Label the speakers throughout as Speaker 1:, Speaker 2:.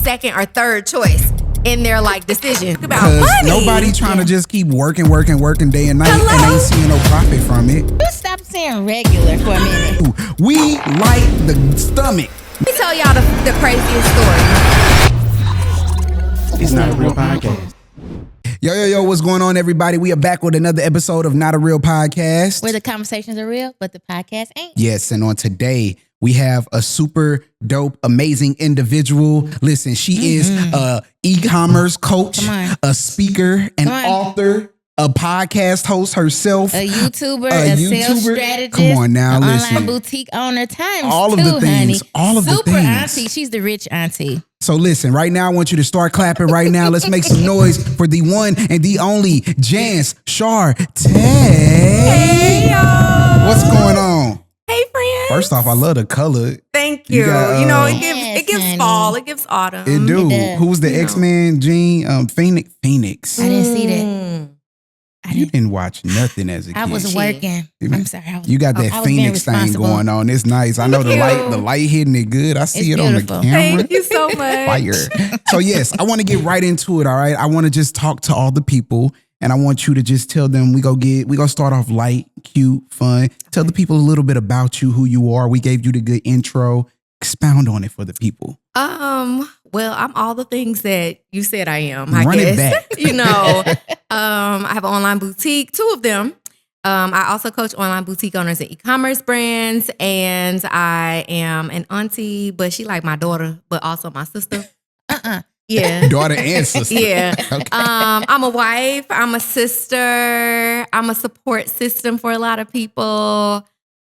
Speaker 1: second or third choice in their like decision about
Speaker 2: Because
Speaker 1: money.
Speaker 2: nobody trying to just keep working day and night and ain't seeing no profit from it.
Speaker 3: You stop saying regular for a minute.
Speaker 2: We like the stomach.
Speaker 1: Let me tell y'all the craziest story.
Speaker 2: It's not a real podcast. Yo, what's going on, everybody? We are back with another episode of Not a Real Podcast.
Speaker 3: Where the conversations are real, but the podcast ain't.
Speaker 2: Yes, and on today, we have a super dope, amazing individual. Listen, she is a e-commerce coach, a speaker, an author, a podcast host herself,
Speaker 3: a YouTuber, a sales strategist.
Speaker 2: Come on now, listen.
Speaker 3: Online boutique owner times
Speaker 2: all of
Speaker 3: two,
Speaker 2: the things,
Speaker 3: honey.
Speaker 2: all of the
Speaker 3: Super
Speaker 2: things.
Speaker 3: auntie. She's the rich auntie.
Speaker 2: So listen, right now I want you to start clapping right now. Let's make some noise for the one and the only Jance Chartae.
Speaker 1: Hey, y'all.
Speaker 2: What's going on?
Speaker 1: Hey, friends.
Speaker 2: First off, I love the color.
Speaker 1: Thank you.
Speaker 2: got,
Speaker 1: you know, it
Speaker 3: Yes,
Speaker 1: gives
Speaker 3: honey.
Speaker 1: fall. It gives autumn.
Speaker 2: It do.
Speaker 3: It does.
Speaker 2: Who's the X-Men? Gene? Phoenix.
Speaker 3: I didn't see that.
Speaker 2: You didn't watch nothing as a kid.
Speaker 3: I was working. I'm sorry.
Speaker 2: You got that
Speaker 3: I was being
Speaker 2: Phoenix thing
Speaker 3: responsible.
Speaker 2: going on. It's nice. I know the light hitting it good. I see
Speaker 3: It's
Speaker 2: it on the
Speaker 3: beautiful.
Speaker 2: camera.
Speaker 1: Thank you so much.
Speaker 2: Fire. So yes, I want to get right into it. All right. I want to just talk to all the people, and I want you to just tell them we gonna start off light, cute, fun. Tell the people a little bit about you, who you are. We gave you the good intro. Expound on it for the people.
Speaker 1: Well, I'm all the things that you said I am, I
Speaker 2: Run
Speaker 1: guess.
Speaker 2: it back.
Speaker 1: You know, I have an online boutique, 2 of them. I also coach online boutique owners and e-commerce brands, and I am an auntie, but she like my daughter, but also my sister. Yeah.
Speaker 2: Daughter and sister.
Speaker 1: Yeah.
Speaker 2: Okay.
Speaker 1: I'm a wife. I'm a sister. I'm a support system for a lot of people.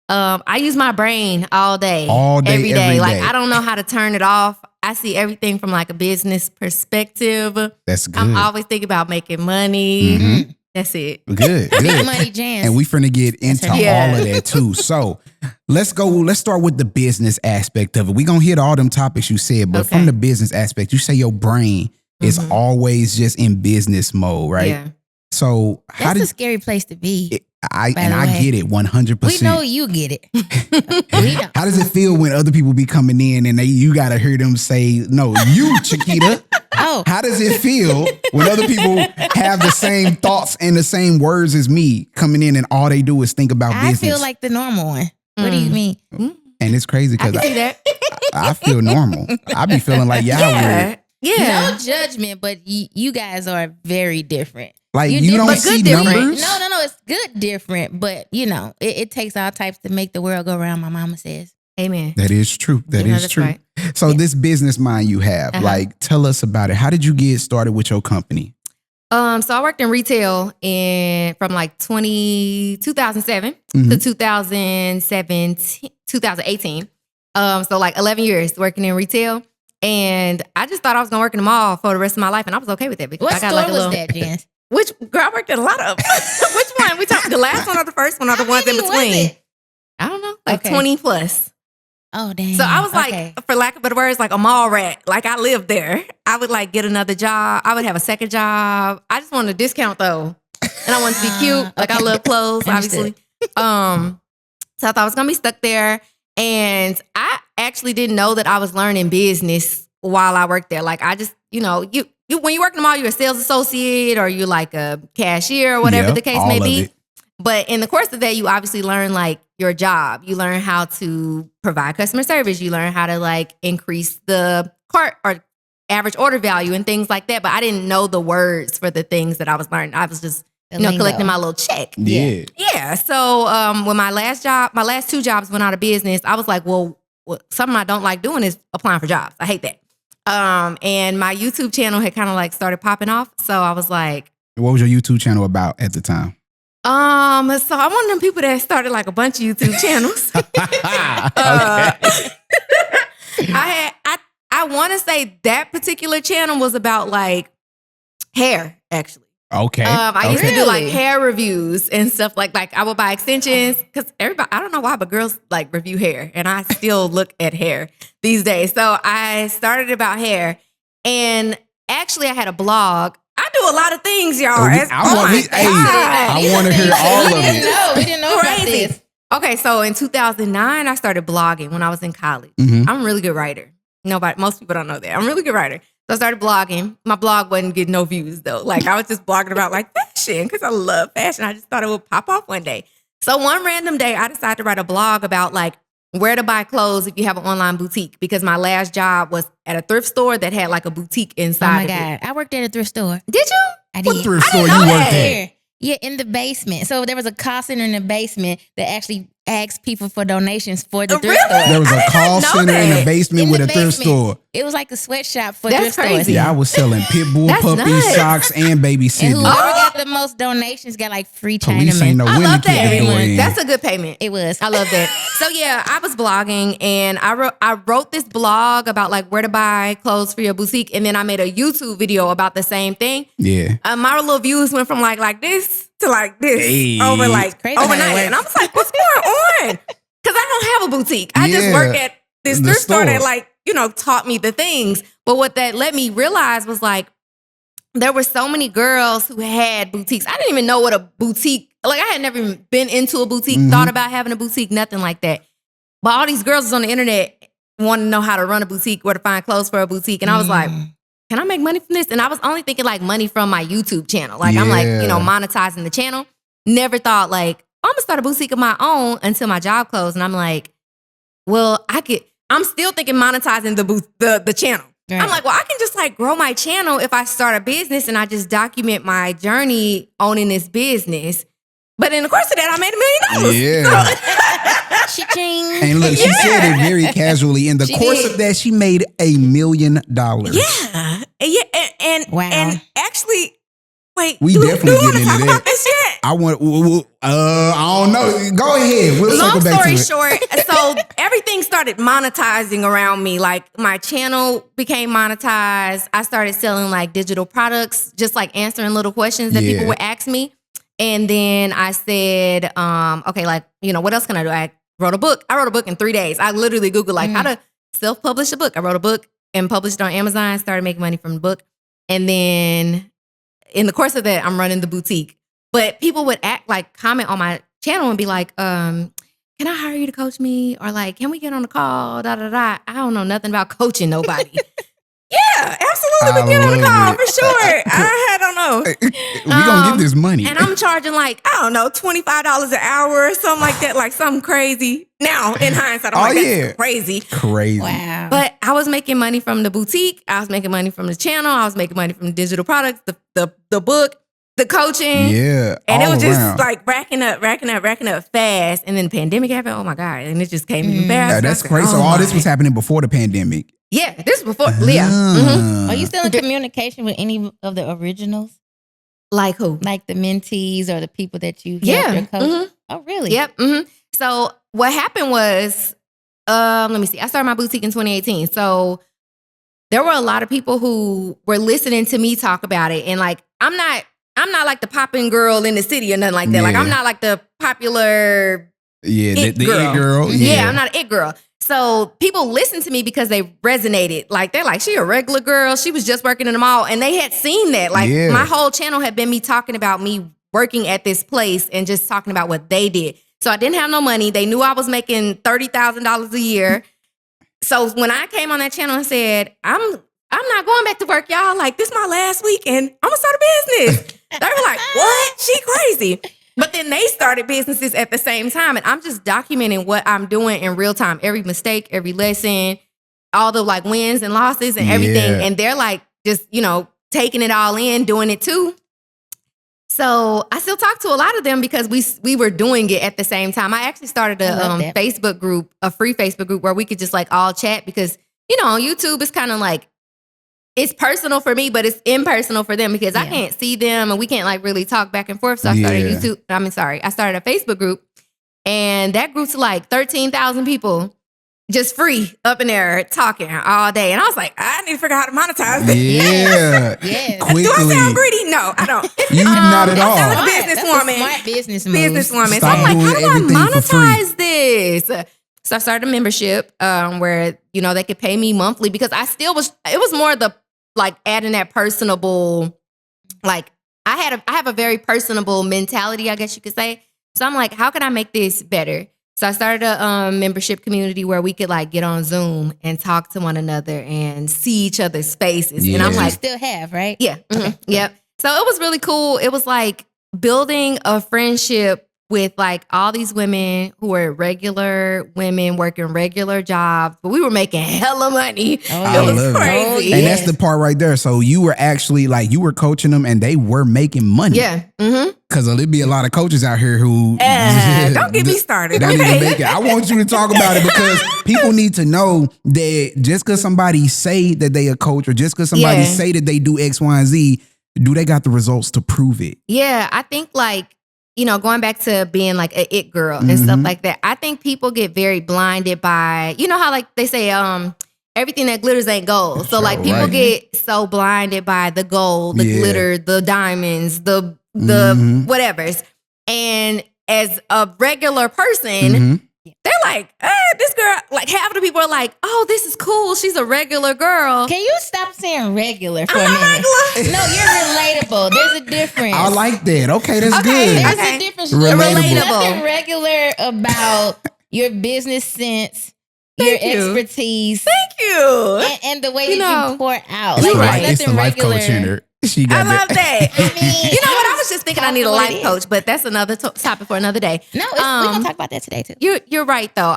Speaker 1: I use my brain all day, every day. Like, I don't know how to turn it off. I see everything from like a business perspective.
Speaker 2: That's good.
Speaker 1: I'm always thinking about making money.
Speaker 2: Mhm.
Speaker 1: That's it.
Speaker 2: Good.
Speaker 3: Big money, Jance.
Speaker 2: And we finna get into
Speaker 3: her.
Speaker 2: all of that too. So let's start with the business aspect of it. We're gonna hit all them topics you said, but from the business aspect, you say your brain is always just in business mode, right?
Speaker 1: Yeah.
Speaker 2: So
Speaker 3: That's a scary place to be.
Speaker 2: I
Speaker 3: by the way.
Speaker 2: get it 100%.
Speaker 3: We know you get it. We know.
Speaker 2: How does it feel when other people be coming in and you gotta hear them say, no, you, Chiquita?
Speaker 3: Oh,
Speaker 2: How does it feel when other people have the same thoughts and the same words as me coming in and all they do is think about
Speaker 3: I
Speaker 2: business?
Speaker 3: feel like the normal one. What do you mean?
Speaker 2: And it's crazy
Speaker 1: I
Speaker 2: because
Speaker 1: can see that.
Speaker 2: I feel normal. I be feeling like y'all weird.
Speaker 1: Yeah.
Speaker 3: No judgment, but you guys are very different.
Speaker 2: Like
Speaker 3: You're
Speaker 2: you don't
Speaker 3: different.
Speaker 2: see
Speaker 1: But good
Speaker 2: numbers.
Speaker 3: No, it's good different, but you know, it takes all types to make the world go round, my mama says.
Speaker 1: Amen.
Speaker 2: That is true. That
Speaker 1: You know,
Speaker 2: is
Speaker 1: that's
Speaker 2: true.
Speaker 1: right.
Speaker 2: So this business mind you have, like, tell us about it. How did you get started with your company?
Speaker 1: So I worked in retail from like 2007 to 2018. So like 11 years working in retail. And I just thought I was gonna work in the mall for the rest of my life, and I was okay with that because
Speaker 3: What
Speaker 1: I got
Speaker 3: store
Speaker 1: like a
Speaker 3: was
Speaker 1: little.
Speaker 3: that, Jance?
Speaker 1: Which girl, I worked at a lot of. Which one? We talking the last one or the first one or the ones in
Speaker 3: many was
Speaker 1: between?
Speaker 3: it?
Speaker 1: I don't know, like
Speaker 3: Okay.
Speaker 1: 20 plus.
Speaker 3: Oh, dang.
Speaker 1: So I was like,
Speaker 3: Okay.
Speaker 1: for lack of better words, like a mall rat. Like I lived there. I would like get another job. I would have a second job. I just wanted a discount though, and I wanted to be cute. Like I
Speaker 3: okay.
Speaker 1: love clothes, obviously. So I thought I was gonna be stuck there, and I actually didn't know that I was learning business while I worked there. Like I just, you when you work in the mall, you're a sales associate or you're like a cashier or whatever
Speaker 2: Yeah,
Speaker 1: the case
Speaker 2: all
Speaker 1: may
Speaker 2: of
Speaker 1: be.
Speaker 2: it.
Speaker 1: But in the course of that, you obviously learn like your job. You learn how to provide customer service. You learn how to like increase the cart or average order value and things like that. But I didn't know the words for the things that I was learning. I was just, collecting my little check.
Speaker 2: Yeah.
Speaker 1: Yeah. So when my last 2 jobs went out of business, I was like, well, something I don't like doing is applying for jobs. I hate that. And my YouTube channel had kind of like started popping off. So I was like,
Speaker 2: What was your YouTube channel about at the time?
Speaker 1: so I'm one of them people that started like a bunch of YouTube channels. I want to say that particular channel was about like hair, actually.
Speaker 2: Okay.
Speaker 1: I used to do like
Speaker 3: Really?
Speaker 1: hair reviews and stuff like I would buy extensions because everybody, I don't know why, but girls like review hair and I still look at hair these days. So I started about hair and actually I had a blog. I do a lot of things, y'all.
Speaker 2: I want to hear all of it.
Speaker 3: We didn't know about
Speaker 1: Crazy.
Speaker 3: this.
Speaker 1: Okay, so in 2009, I started blogging when I was in college.
Speaker 2: Mhm.
Speaker 1: I'm a really good writer. Most people don't know that. I'm a really good writer. So I started blogging. My blog wasn't getting no views though. Like I was just blogging about like fashion because I love fashion. I just thought it would pop off one day. So one random day I decided to write a blog about like where to buy clothes if you have an online boutique, because my last job was at a thrift store that had like a boutique inside of it.
Speaker 3: Oh my God. I worked at a thrift store.
Speaker 1: Did you?
Speaker 3: I did.
Speaker 2: What thrift
Speaker 1: I
Speaker 2: store
Speaker 1: didn't
Speaker 2: you
Speaker 1: know
Speaker 2: worked
Speaker 1: that.
Speaker 2: at?
Speaker 3: Yeah, in the basement. So there was a call center in the basement that actually asked people for donations for the thrift store.
Speaker 2: There was a call
Speaker 1: know
Speaker 2: center in
Speaker 1: that.
Speaker 2: the basement
Speaker 3: In
Speaker 2: with
Speaker 3: the
Speaker 2: a thrift
Speaker 3: basement.
Speaker 2: store.
Speaker 3: It was like a sweatshop for
Speaker 1: That's
Speaker 3: thrift stores.
Speaker 1: crazy.
Speaker 2: Yeah, I was selling pit bull
Speaker 1: That's
Speaker 2: puppies,
Speaker 1: nuts.
Speaker 2: socks, and baby
Speaker 3: And
Speaker 2: sitters.
Speaker 3: whoever got the most donations got like free
Speaker 2: Police ain't
Speaker 3: Chinamen.
Speaker 2: know
Speaker 1: I
Speaker 2: when to
Speaker 1: love
Speaker 2: kick
Speaker 1: that.
Speaker 2: the door in.
Speaker 1: That's a good payment.
Speaker 3: It was.
Speaker 1: I love that. So yeah, I was blogging and I wrote this blog about like where to buy clothes for your boutique, and then I made a YouTube video about the same thing.
Speaker 2: Yeah.
Speaker 1: My little views went from like this to like this
Speaker 2: Hey.
Speaker 1: over like
Speaker 3: Crazy how it
Speaker 1: overnight,
Speaker 3: works.
Speaker 1: and I was like, what's going on? Because I don't have a boutique. I just
Speaker 2: Yeah.
Speaker 1: work at this
Speaker 2: The
Speaker 1: thrift store that
Speaker 2: store.
Speaker 1: like taught me the things. But what that let me realize was like there were so many girls who had boutiques. I didn't even know what a boutique, like I had never even been into a boutique,
Speaker 2: Mhm.
Speaker 1: thought about having a boutique, nothing like that. But all these girls on the internet want to know how to run a boutique, where to find clothes for a boutique. And I was like, can I make money from this? And I was only thinking like money from my YouTube channel. Like I'm like,
Speaker 2: Yeah.
Speaker 1: monetizing the channel. Never thought like, I'm gonna start a boutique of my own until my job closed. And I'm like, well, I'm still thinking monetizing the channel.
Speaker 3: Right.
Speaker 1: I'm like, well, I can just like grow my channel if I start a business and I just document my journey owning this business. But in the course of that, I made $1 million.
Speaker 2: Yeah.
Speaker 3: Cha-ching.
Speaker 2: And look, she said it very casually. In the
Speaker 3: She
Speaker 2: course
Speaker 3: did.
Speaker 2: of that, she made $1 million.
Speaker 1: Yeah. And
Speaker 3: Wow.
Speaker 1: and actually, wait,
Speaker 2: We
Speaker 1: do
Speaker 2: definitely
Speaker 1: we want
Speaker 2: getting
Speaker 1: to talk
Speaker 2: into
Speaker 1: about
Speaker 2: that.
Speaker 1: this yet?
Speaker 2: I don't know. Go ahead. We'll
Speaker 1: Long
Speaker 2: circle back to
Speaker 1: story
Speaker 2: it.
Speaker 1: short, so everything started monetizing around me. Like my channel became monetized. I started selling like digital products, just like answering little questions that
Speaker 2: Yeah.
Speaker 1: people would ask me. And then I said, okay, like, what else can I do? I wrote a book. I wrote a book in 3 days. I literally Googled like how to self-publish a book. I wrote a book and published it on Amazon, started making money from the book. And then in the course of that, I'm running the boutique. But people would comment on my channel and be like, can I hire you to coach me? Or like, can we get on a call? Da, da, da. I don't know nothing about coaching nobody. Yeah, absolutely. We get on a
Speaker 2: love
Speaker 1: call
Speaker 2: it.
Speaker 1: for sure. I don't know.
Speaker 2: We gonna get this money.
Speaker 1: And I'm charging like, I don't know, $25 an hour or something like that, like something crazy. Now, in hindsight, I'm
Speaker 2: Oh,
Speaker 1: like, that's
Speaker 2: yeah.
Speaker 1: crazy.
Speaker 2: Crazy.
Speaker 3: Wow.
Speaker 1: But I was making money from the boutique. I was making money from the channel. I was making money from digital products, the book, the coaching.
Speaker 2: Yeah.
Speaker 1: And it
Speaker 2: all
Speaker 1: was just
Speaker 2: around.
Speaker 1: like racking up fast. And then the pandemic happened. Oh my God. And it just came even faster.
Speaker 2: Yeah, that's
Speaker 1: I said,
Speaker 2: crazy. So
Speaker 1: oh
Speaker 2: all this
Speaker 1: my.
Speaker 2: was happening before the pandemic.
Speaker 1: Yeah, this was before. Yeah. Mhm.
Speaker 3: Are you still in communication with any of the originals?
Speaker 1: Like who?
Speaker 3: Like the mentees or the people that you helped
Speaker 1: Yeah.
Speaker 3: or coach?
Speaker 1: Mhm.
Speaker 3: Oh, really?
Speaker 1: Yep. So what happened was, let me see. I started my boutique in 2018. So there were a lot of people who were listening to me talk about it. And like, I'm not like the popping girl in the city or nothing like that. Like
Speaker 2: Yeah.
Speaker 1: I'm not like the popular
Speaker 2: Yeah, the
Speaker 1: it
Speaker 2: it
Speaker 1: girl.
Speaker 2: girl.
Speaker 1: Yeah, I'm not an it girl. So people listened to me because they resonated. Like they're like, she a regular girl. She was just working in the mall. And they had seen that. Like
Speaker 2: Yeah.
Speaker 1: my whole channel had been me talking about me working at this place and just talking about what they did. So I didn't have no money. They knew I was making $30,000 a year. So when I came on that channel and said, I'm not going back to work, y'all. Like this my last week and I'm gonna start a business. They were like, what? She crazy. But then they started businesses at the same time. And I'm just documenting what I'm doing in real time. Every mistake, every lesson, all the like wins and losses and everything.
Speaker 2: Yeah.
Speaker 1: And they're like just, taking it all in, doing it too. So I still talk to a lot of them because we were doing it at the same time. I actually started
Speaker 3: I love
Speaker 1: a
Speaker 3: that.
Speaker 1: Facebook group, a free Facebook group where we could just like all chat because, on YouTube it's kind of like, it's personal for me, but it's impersonal for them because I
Speaker 3: Yeah.
Speaker 1: can't see them and we can't like really talk back and forth. So I started
Speaker 2: Yeah.
Speaker 1: I started a Facebook group and that grew to like 13,000 people just free up in there talking all day. And I was like, I need to figure out how to monetize this.
Speaker 2: Yeah.
Speaker 3: Yes.
Speaker 2: Quickly.
Speaker 1: Do I sound greedy? No, I don't.
Speaker 2: You not at
Speaker 1: I
Speaker 2: all.
Speaker 1: sound like a
Speaker 3: Smart.
Speaker 1: businesswoman.
Speaker 3: That's a smart business move.
Speaker 1: Businesswoman. So
Speaker 2: Stop
Speaker 1: I'm like,
Speaker 2: doing
Speaker 1: how do I
Speaker 2: everything for free.
Speaker 1: monetize this? So I started a membership where, they could pay me monthly because it was more the like adding that personable, like I have a very personable mentality, I guess you could say. So I'm like, how can I make this better? So I started a membership community where we could like get on Zoom and talk to one another and see each other's spaces.
Speaker 2: Yeah.
Speaker 1: And I'm
Speaker 3: You
Speaker 1: like,
Speaker 3: still have, right?
Speaker 1: yeah,
Speaker 3: Okay.
Speaker 1: yep. So it was really cool. It was like building a friendship with like all these women who were regular women working regular jobs, but we were making hella money.
Speaker 3: Oh,
Speaker 2: I
Speaker 1: It was
Speaker 2: love it.
Speaker 1: crazy.
Speaker 2: And that's the part right there. So you were actually like, you were coaching them and they were making money.
Speaker 1: Yeah. Mm-hmm.
Speaker 2: Because there'd be a lot of coaches out here who
Speaker 1: Don't get me started.
Speaker 2: don't even
Speaker 1: Okay?
Speaker 2: make it. I want you to talk about it because people need to know that just because somebody say that they a coach or just because somebody
Speaker 1: Yeah.
Speaker 2: say that they do X, Y, and Z, do they got the results to prove it?
Speaker 1: Yeah, I think like, you know, going back to being like a it girl and stuff like that, I think people get very blinded by, you know how like they say, everything that glitters ain't gold. So like people
Speaker 2: Right.
Speaker 1: get so blinded by the gold, the
Speaker 2: Yeah.
Speaker 1: glitter, the diamonds, the whatevers. And as a regular person, they're like, this girl, like half of the people are like, oh, this is cool. She's a regular girl.
Speaker 3: Can you stop saying regular for a
Speaker 1: I'm
Speaker 3: minute?
Speaker 1: not regular.
Speaker 3: No, you're relatable. There's a difference.
Speaker 2: I like that. Okay, that's
Speaker 1: Okay,
Speaker 2: good.
Speaker 3: There's
Speaker 1: Okay.
Speaker 3: a difference.
Speaker 2: Relatable.
Speaker 3: There's nothing regular about your business sense, your
Speaker 1: Thank you.
Speaker 3: expertise,
Speaker 1: Thank you.
Speaker 3: and the way
Speaker 1: You
Speaker 3: that
Speaker 1: know,
Speaker 3: you pour out.
Speaker 2: It's,
Speaker 3: Like,
Speaker 2: the,
Speaker 3: there's
Speaker 2: life, it's the
Speaker 3: nothing
Speaker 2: life
Speaker 3: regular.
Speaker 2: coach in her. She
Speaker 1: I
Speaker 2: got
Speaker 1: love that.
Speaker 3: I mean,
Speaker 1: You know what? I was just thinking I need a
Speaker 3: What
Speaker 1: life
Speaker 3: it is.
Speaker 1: coach, but that's another topic for another day.
Speaker 3: No, we're gonna talk about that today too.
Speaker 1: You're right though.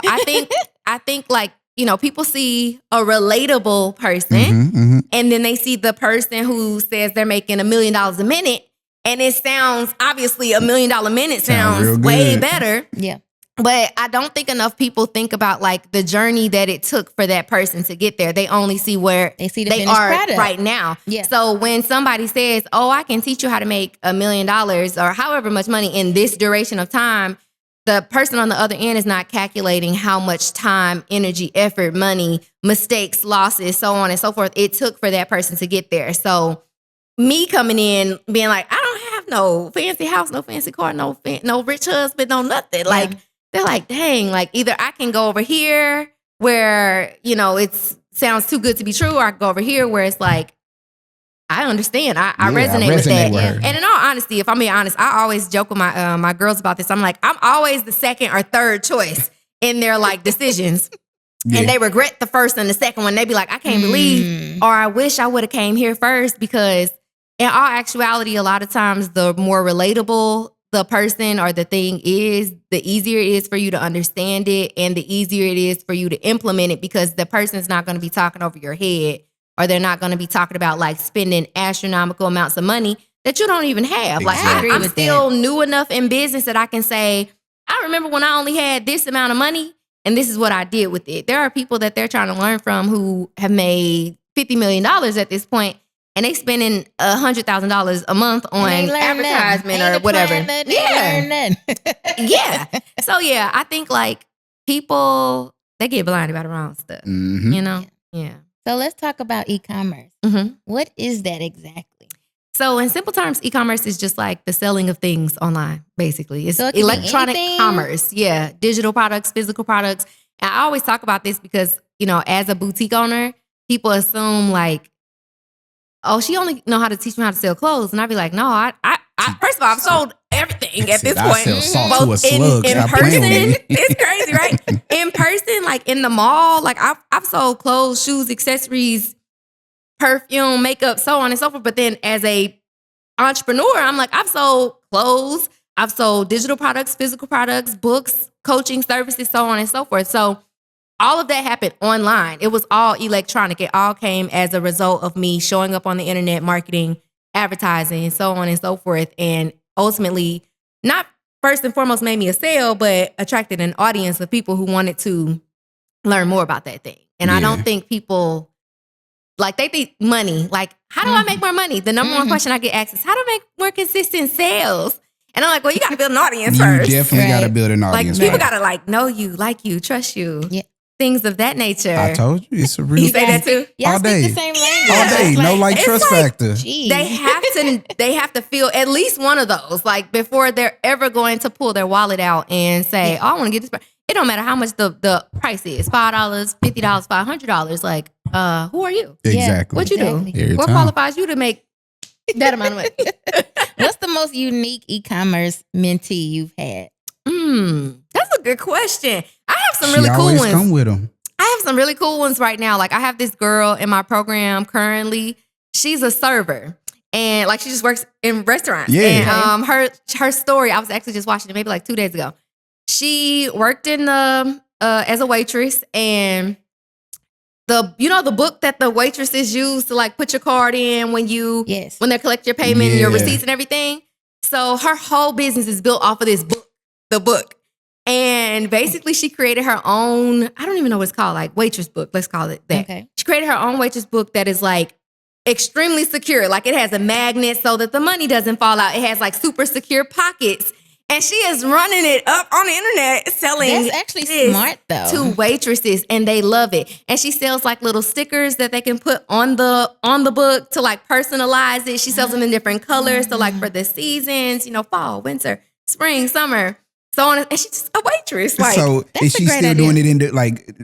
Speaker 1: I think like, you know, people see a relatable person and then they see the person who says they're making $1 million a minute, and it sounds obviously $1 million a minute
Speaker 2: Sound real
Speaker 1: sounds way
Speaker 2: good.
Speaker 1: better.
Speaker 3: Yeah.
Speaker 1: But I don't think enough people think about like the journey that it took for that person to get there. They only see where
Speaker 3: They see the
Speaker 1: they
Speaker 3: finished
Speaker 1: are
Speaker 3: product.
Speaker 1: right now.
Speaker 3: Yeah.
Speaker 1: So when somebody says, "Oh, I can teach you how to make $1 million or however much money in this duration of time," the person on the other end is not calculating how much time, energy, effort, money, mistakes, losses, so on and so forth it took for that person to get there. So me coming in being like, I don't have no fancy house, no fancy car, no rich husband, no nothing. Like they're like, dang, like either I can go over here where, you know, it sounds too good to be true, or I can go over here where it's like, I understand. I resonate with that.
Speaker 2: with her.
Speaker 1: And in all honesty, if I'm being honest, I always joke with my my girls about this. I'm like, I'm always the second or third choice in their like decisions. And they regret the first and the second one. They be like, I can't believe, or I wish I would have came here first, because in all actuality, a lot of times the more relatable the person or the thing is, the easier it is for you to understand it and the easier it is for you to implement it, because the person's not going to be talking over your head, or they're not going to be talking about like spending astronomical amounts of money that you don't even have. Like
Speaker 3: I agree
Speaker 1: I'm
Speaker 3: with
Speaker 1: still new enough in business that I can say, I remember when I only had this amount of money and this is what I did with it. There are people that they're trying to learn from who have made $50 million at this point, and they spending $100,000 a month on advertisement or whatever. Yeah. So yeah, I think like people, they get blinded by the wrong stuff. You know? Yeah.
Speaker 3: So let's talk about e-commerce. What is that exactly?
Speaker 1: So in simple terms, e-commerce is just like the selling of things online, basically. It's
Speaker 3: So it can be
Speaker 1: electronic
Speaker 3: anything?
Speaker 1: commerce. Yeah. Digital products, physical products. And I always talk about this because, you know, as a boutique owner, people assume like, oh, she only know how to teach me how to sell clothes. And I'd be like, no, I first of all, I've sold everything at this
Speaker 2: I
Speaker 1: point.
Speaker 2: sell salt to a
Speaker 1: Both
Speaker 2: slug.
Speaker 1: in
Speaker 2: Stop playing
Speaker 1: person,
Speaker 2: with me.
Speaker 1: it's crazy, right? In person, like in the mall, like I've sold clothes, shoes, accessories, perfume, makeup, so on and so forth. But then as a entrepreneur, I'm like, I've sold clothes, I've sold digital products, physical products, books, coaching services, so on and so forth. So all of that happened online. It was all electronic. It all came as a result of me showing up on the internet, marketing, advertising, so on and so forth. And ultimately, not first and foremost made me a sale, but attracted an audience of people who wanted to learn more about that thing. And I don't think people, like, they think money. Like, how do I make more money? The number one question I get asked is, how do I make more consistent sales? And I'm like, well, you got to build an audience
Speaker 2: You
Speaker 1: first.
Speaker 2: definitely got to build an
Speaker 1: Like,
Speaker 2: audience.
Speaker 1: people
Speaker 2: first.
Speaker 1: got to, like, know you, like you, trust you.
Speaker 3: Yeah.
Speaker 1: Things of that nature.
Speaker 2: I told you, it's a real
Speaker 1: You say that too?
Speaker 3: Y'all
Speaker 2: All
Speaker 3: speak
Speaker 2: day.
Speaker 3: the same language.
Speaker 2: all day.
Speaker 3: It's
Speaker 2: No like
Speaker 1: it's
Speaker 2: trust
Speaker 1: like-
Speaker 2: factor.
Speaker 3: geez.
Speaker 1: They have to feel at least one of those, like, before they're ever going to pull their wallet out and say, oh, I want to get this. It don't matter how much the price is, $5, $50, $500. Like, who are you?
Speaker 2: Exactly.
Speaker 1: What you
Speaker 3: Exactly.
Speaker 1: do?
Speaker 2: Every
Speaker 1: What
Speaker 2: time.
Speaker 1: qualifies you to make that amount of money?
Speaker 3: What's the most unique e-commerce mentee you've had?
Speaker 1: That's a a good question. I have some
Speaker 2: She
Speaker 1: really cool
Speaker 2: always
Speaker 1: ones.
Speaker 2: come with them.
Speaker 1: I have some really cool ones right now. Like I have this girl in my program currently. She's a server. And like she just works in restaurants.
Speaker 2: Yeah.
Speaker 1: And her story, I was actually just watching it maybe like 2 days ago. She worked in the as a waitress, and the book that the waitresses use to like put your card in when they collect your payment and your receipts and everything. So her whole business is built off of this book, the book. And basically she created her own, I don't even know what it's called, like waitress book. Let's call it that.
Speaker 3: Okay.
Speaker 1: She created her own waitress book that is like extremely secure. Like it has a magnet so that the money doesn't fall out. It has like super secure pockets. And she is running it up on the internet selling.
Speaker 3: That's actually smart though.
Speaker 1: To waitresses, and they love it. And she sells like little stickers that they can put on the book to like personalize it. She sells them in different colors. So like for the seasons, fall, winter, spring, summer, so on. And she's just a waitress. Like,
Speaker 2: so is she still doing it in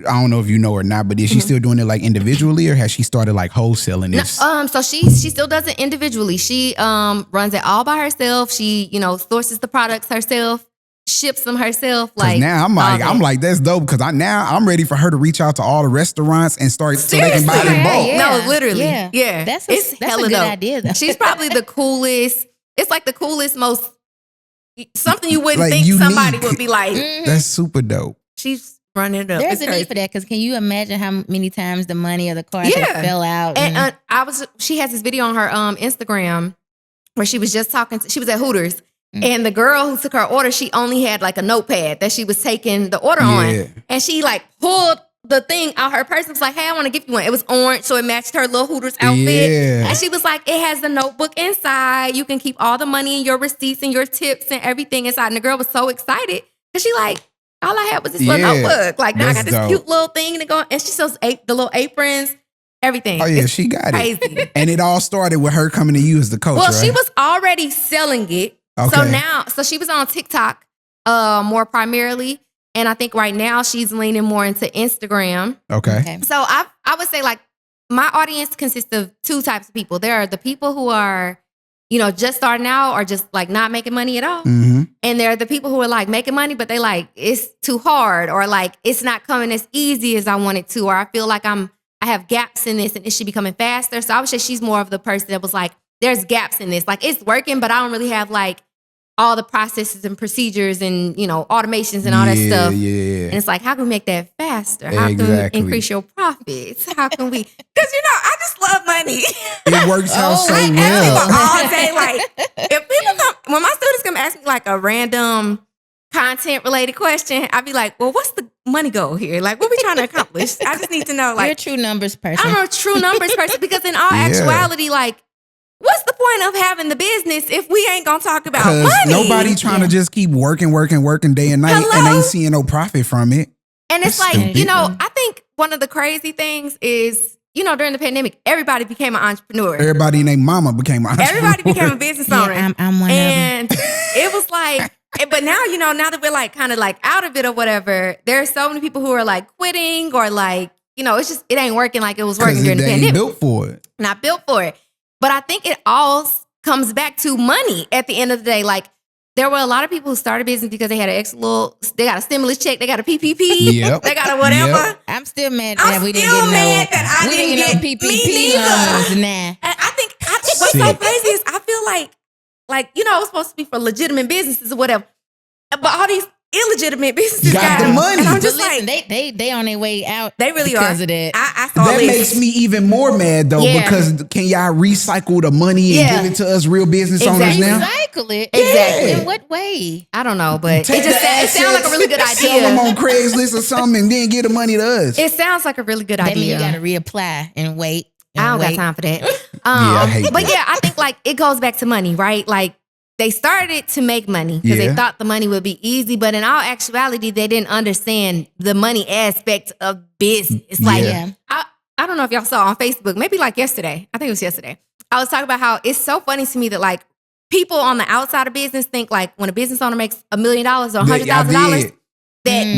Speaker 2: I don't know if you know or not, but is she still doing it like individually, or has she started like wholesaling this?
Speaker 1: No, so she still does it individually. She runs it all by herself. She, sources the products herself, ships them herself. Like
Speaker 2: now I'm like that's dope, because I'm ready for her to reach out to all the restaurants and start so they can buy it in bulk.
Speaker 3: Yeah.
Speaker 1: No, literally. Yeah.
Speaker 3: That's a good idea though.
Speaker 1: She's probably the coolest. It's like the coolest, most something you wouldn't
Speaker 2: like
Speaker 1: think
Speaker 2: unique.
Speaker 1: somebody would be like.
Speaker 2: That's super dope.
Speaker 1: She's running it up.
Speaker 3: There's a need for that, because can you imagine how many times the money or the card fell out?
Speaker 1: And she has this video on her Instagram where she was just talking. She was at Hooters, and the girl who took her order, she only had like a notepad that she was taking the order on, and she like pulled the thing out her purse and was like, "Hey, I want to give you one." It was orange, so it matched her little Hooters outfit.
Speaker 2: Yeah.
Speaker 1: And she was like, "It has the notebook inside. You can keep all the money and your receipts and your tips and everything inside." And the girl was so excited because she like, all I had was this little notebook. Like now I got this cute little thing to go. And she sells the little aprons, everything.
Speaker 2: Oh yeah,
Speaker 1: it's
Speaker 2: she got
Speaker 1: crazy.
Speaker 2: it. And it all started with her coming to you as the coach.
Speaker 1: Well,
Speaker 2: right?
Speaker 1: she was already selling it.
Speaker 2: Okay.
Speaker 1: So she was on TikTok more primarily. And I think right now she's leaning more into Instagram.
Speaker 2: Okay.
Speaker 1: So I would say like my audience consists of two types of people. There are the people who are, just starting out or just like not making money at all.
Speaker 2: Mm-hmm.
Speaker 1: And there are the people who are like making money, but they like, it's too hard, or like it's not coming as easy as I want it to, or I feel like I have gaps in this and it should be coming faster. So I would say she's more of the person that was like, there's gaps in this. Like it's working, but I don't really have like all the processes and procedures and, automations and all that stuff.
Speaker 2: Yeah.
Speaker 1: And it's like, how can we make that faster? How can we increase your profits? How can we? Because, I just love money.
Speaker 2: It works out so
Speaker 1: I
Speaker 2: well.
Speaker 1: ask people all day, like, if people come, when my students come ask me like a random content related question, I'd be like, well, what's the money goal here? Like, what are we trying to accomplish? I just need to know, like.
Speaker 3: You're a true numbers person.
Speaker 1: I'm a true numbers person, because in all actuality, like, what's the point of having the business if we ain't gonna talk about money?
Speaker 2: Nobody trying to just keep working day and night and ain't seeing no profit from it.
Speaker 1: And it's
Speaker 2: That's
Speaker 1: like,
Speaker 2: stupid.
Speaker 1: I think one of the crazy things is, during the pandemic, everybody became an entrepreneur.
Speaker 2: Everybody and their mama became an entrepreneur.
Speaker 1: Everybody became a business owner.
Speaker 3: I'm one
Speaker 1: and
Speaker 3: of them.
Speaker 1: it was like, but now, now that we're like kind of like out of it or whatever, there are so many people who are like quitting or like, it's just, it ain't working like it was working during the
Speaker 2: they
Speaker 1: pandemic.
Speaker 2: Ain't built for it.
Speaker 1: Not built for it. But I think it all comes back to money at the end of the day. Like, there were a lot of people who started business because they had they got a stimulus check, they got a PPP,
Speaker 2: Yep.
Speaker 1: they got a whatever.
Speaker 2: Yep.
Speaker 3: I'm still mad
Speaker 1: I'm
Speaker 3: that we didn't
Speaker 1: still
Speaker 3: get
Speaker 1: mad that I didn't get
Speaker 3: PPP
Speaker 1: me
Speaker 3: loans.
Speaker 1: neither.
Speaker 3: Nah.
Speaker 1: And I think what's so crazy is I feel like, it was supposed to be for legitimate businesses or whatever. But all these illegitimate businesses
Speaker 2: got the money.
Speaker 1: And I'm
Speaker 3: But
Speaker 1: just
Speaker 3: listen,
Speaker 1: like,
Speaker 3: they on their way out.
Speaker 1: they really
Speaker 3: because
Speaker 1: are.
Speaker 3: of that.
Speaker 1: I saw
Speaker 2: That
Speaker 1: this.
Speaker 2: makes me even more mad though,
Speaker 1: Yeah.
Speaker 2: because can y'all recycle the money and give it to us real business owners now?
Speaker 3: Recycle it.
Speaker 1: Exactly.
Speaker 3: In what way?
Speaker 1: I don't know, but
Speaker 2: Take
Speaker 1: it sounds like a really good
Speaker 2: Sell them
Speaker 1: idea.
Speaker 2: on Craigslist or something and then get the money to us.
Speaker 1: It sounds like a really good
Speaker 3: That means
Speaker 1: idea.
Speaker 3: you got to reapply and wait.
Speaker 1: I don't got time for that.
Speaker 2: I hate
Speaker 1: but
Speaker 2: that.
Speaker 1: yeah, I think like it goes back to money, right? Like they started to make money because they thought the money would be easy, but in all actuality, they didn't understand the money aspect of business. Like
Speaker 3: Yeah.
Speaker 1: I don't know if y'all saw on Facebook, maybe like yesterday. I think it was yesterday. I was talking about how it's so funny to me that like people on the outside of business think like when a business owner makes $1 million or $100,000,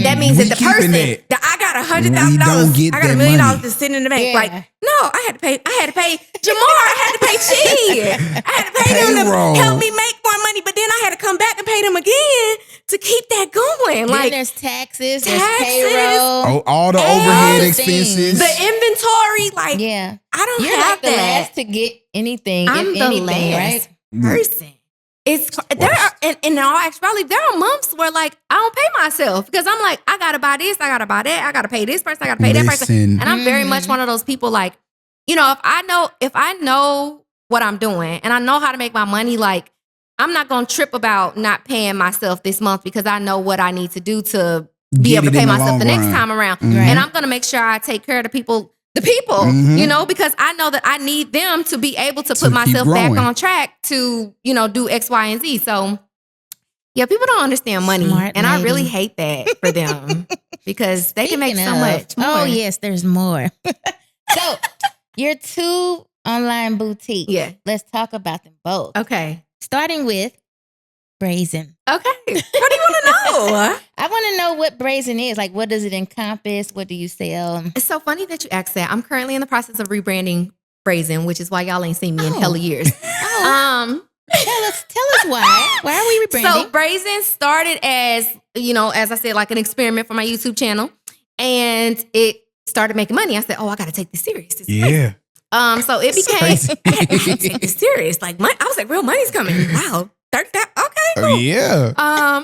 Speaker 1: that means
Speaker 2: We
Speaker 1: that the
Speaker 2: keeping
Speaker 1: person
Speaker 2: that.
Speaker 1: that I got
Speaker 2: We don't
Speaker 1: $100,000,
Speaker 2: get
Speaker 1: I got
Speaker 2: that
Speaker 1: $1 million
Speaker 2: money.
Speaker 1: just sitting in the bank.
Speaker 3: Yeah.
Speaker 1: Like, no, I had to pay Jamar, I had to pay Chi. I had to pay them
Speaker 2: Payroll.
Speaker 1: to help me make more money, but then I had to come back and pay them again to keep that going.
Speaker 3: Then
Speaker 1: Like
Speaker 3: there's taxes, there's
Speaker 1: taxes.
Speaker 3: payroll.
Speaker 2: all the
Speaker 1: All
Speaker 2: overhead
Speaker 3: the
Speaker 2: expenses.
Speaker 1: the inventory, like
Speaker 3: Yeah.
Speaker 1: I don't
Speaker 3: You're
Speaker 1: have
Speaker 3: like the
Speaker 1: that.
Speaker 3: last to get anything,
Speaker 1: I'm
Speaker 3: if
Speaker 1: the
Speaker 3: anything,
Speaker 1: last
Speaker 3: right?
Speaker 1: person. It's there are, and in all actuality, there are months where like I don't pay myself because I'm like, I gotta buy this, I gotta buy that, I gotta pay this person, I gotta pay that person.
Speaker 2: Listen.
Speaker 1: And I'm very much one of those people like, you know, if I know what I'm doing and I know how to make my money, like I'm not gonna trip about not paying myself this month because I know what I need to do to be
Speaker 2: Get
Speaker 1: able to
Speaker 2: it
Speaker 1: pay
Speaker 2: in the
Speaker 1: myself
Speaker 2: long
Speaker 1: the next
Speaker 2: run.
Speaker 1: time around.
Speaker 2: Mhm.
Speaker 1: And I'm gonna make sure I take care of the people,
Speaker 2: Mhm.
Speaker 1: you know, because I know that I need them to be able to
Speaker 2: To
Speaker 1: put
Speaker 2: keep
Speaker 1: myself back
Speaker 2: growing.
Speaker 1: on track to, you know, do X, Y, and Z. So yeah, people don't understand money.
Speaker 3: Smart
Speaker 1: and I
Speaker 3: lady.
Speaker 1: really hate that for them because they can make
Speaker 3: Speaking
Speaker 1: so
Speaker 3: of-
Speaker 1: much more.
Speaker 3: Oh, yes, there's more. So, your 2 online boutiques.
Speaker 1: Yeah.
Speaker 3: Let's talk about them both.
Speaker 1: Okay.
Speaker 3: Starting with Brazen.
Speaker 1: Okay. What do you want to know?
Speaker 3: I want to know what Brazen is. Like, what does it encompass? What do you sell?
Speaker 1: It's so funny that you asked that. I'm currently in the process of rebranding Brazen, which is why y'all ain't seen me in hella years.
Speaker 3: Tell us why. Why are we rebranding?
Speaker 1: So Brazen started as, you know, as I said, like an experiment for my YouTube channel. And it started making money. I said, oh, I got to take this serious. This is crazy.
Speaker 2: Yeah.
Speaker 1: So it became,
Speaker 2: crazy.
Speaker 1: I gotta take this serious. Like, I was like, real money's coming. Wow. Okay, cool.
Speaker 2: Yeah.
Speaker 1: Um,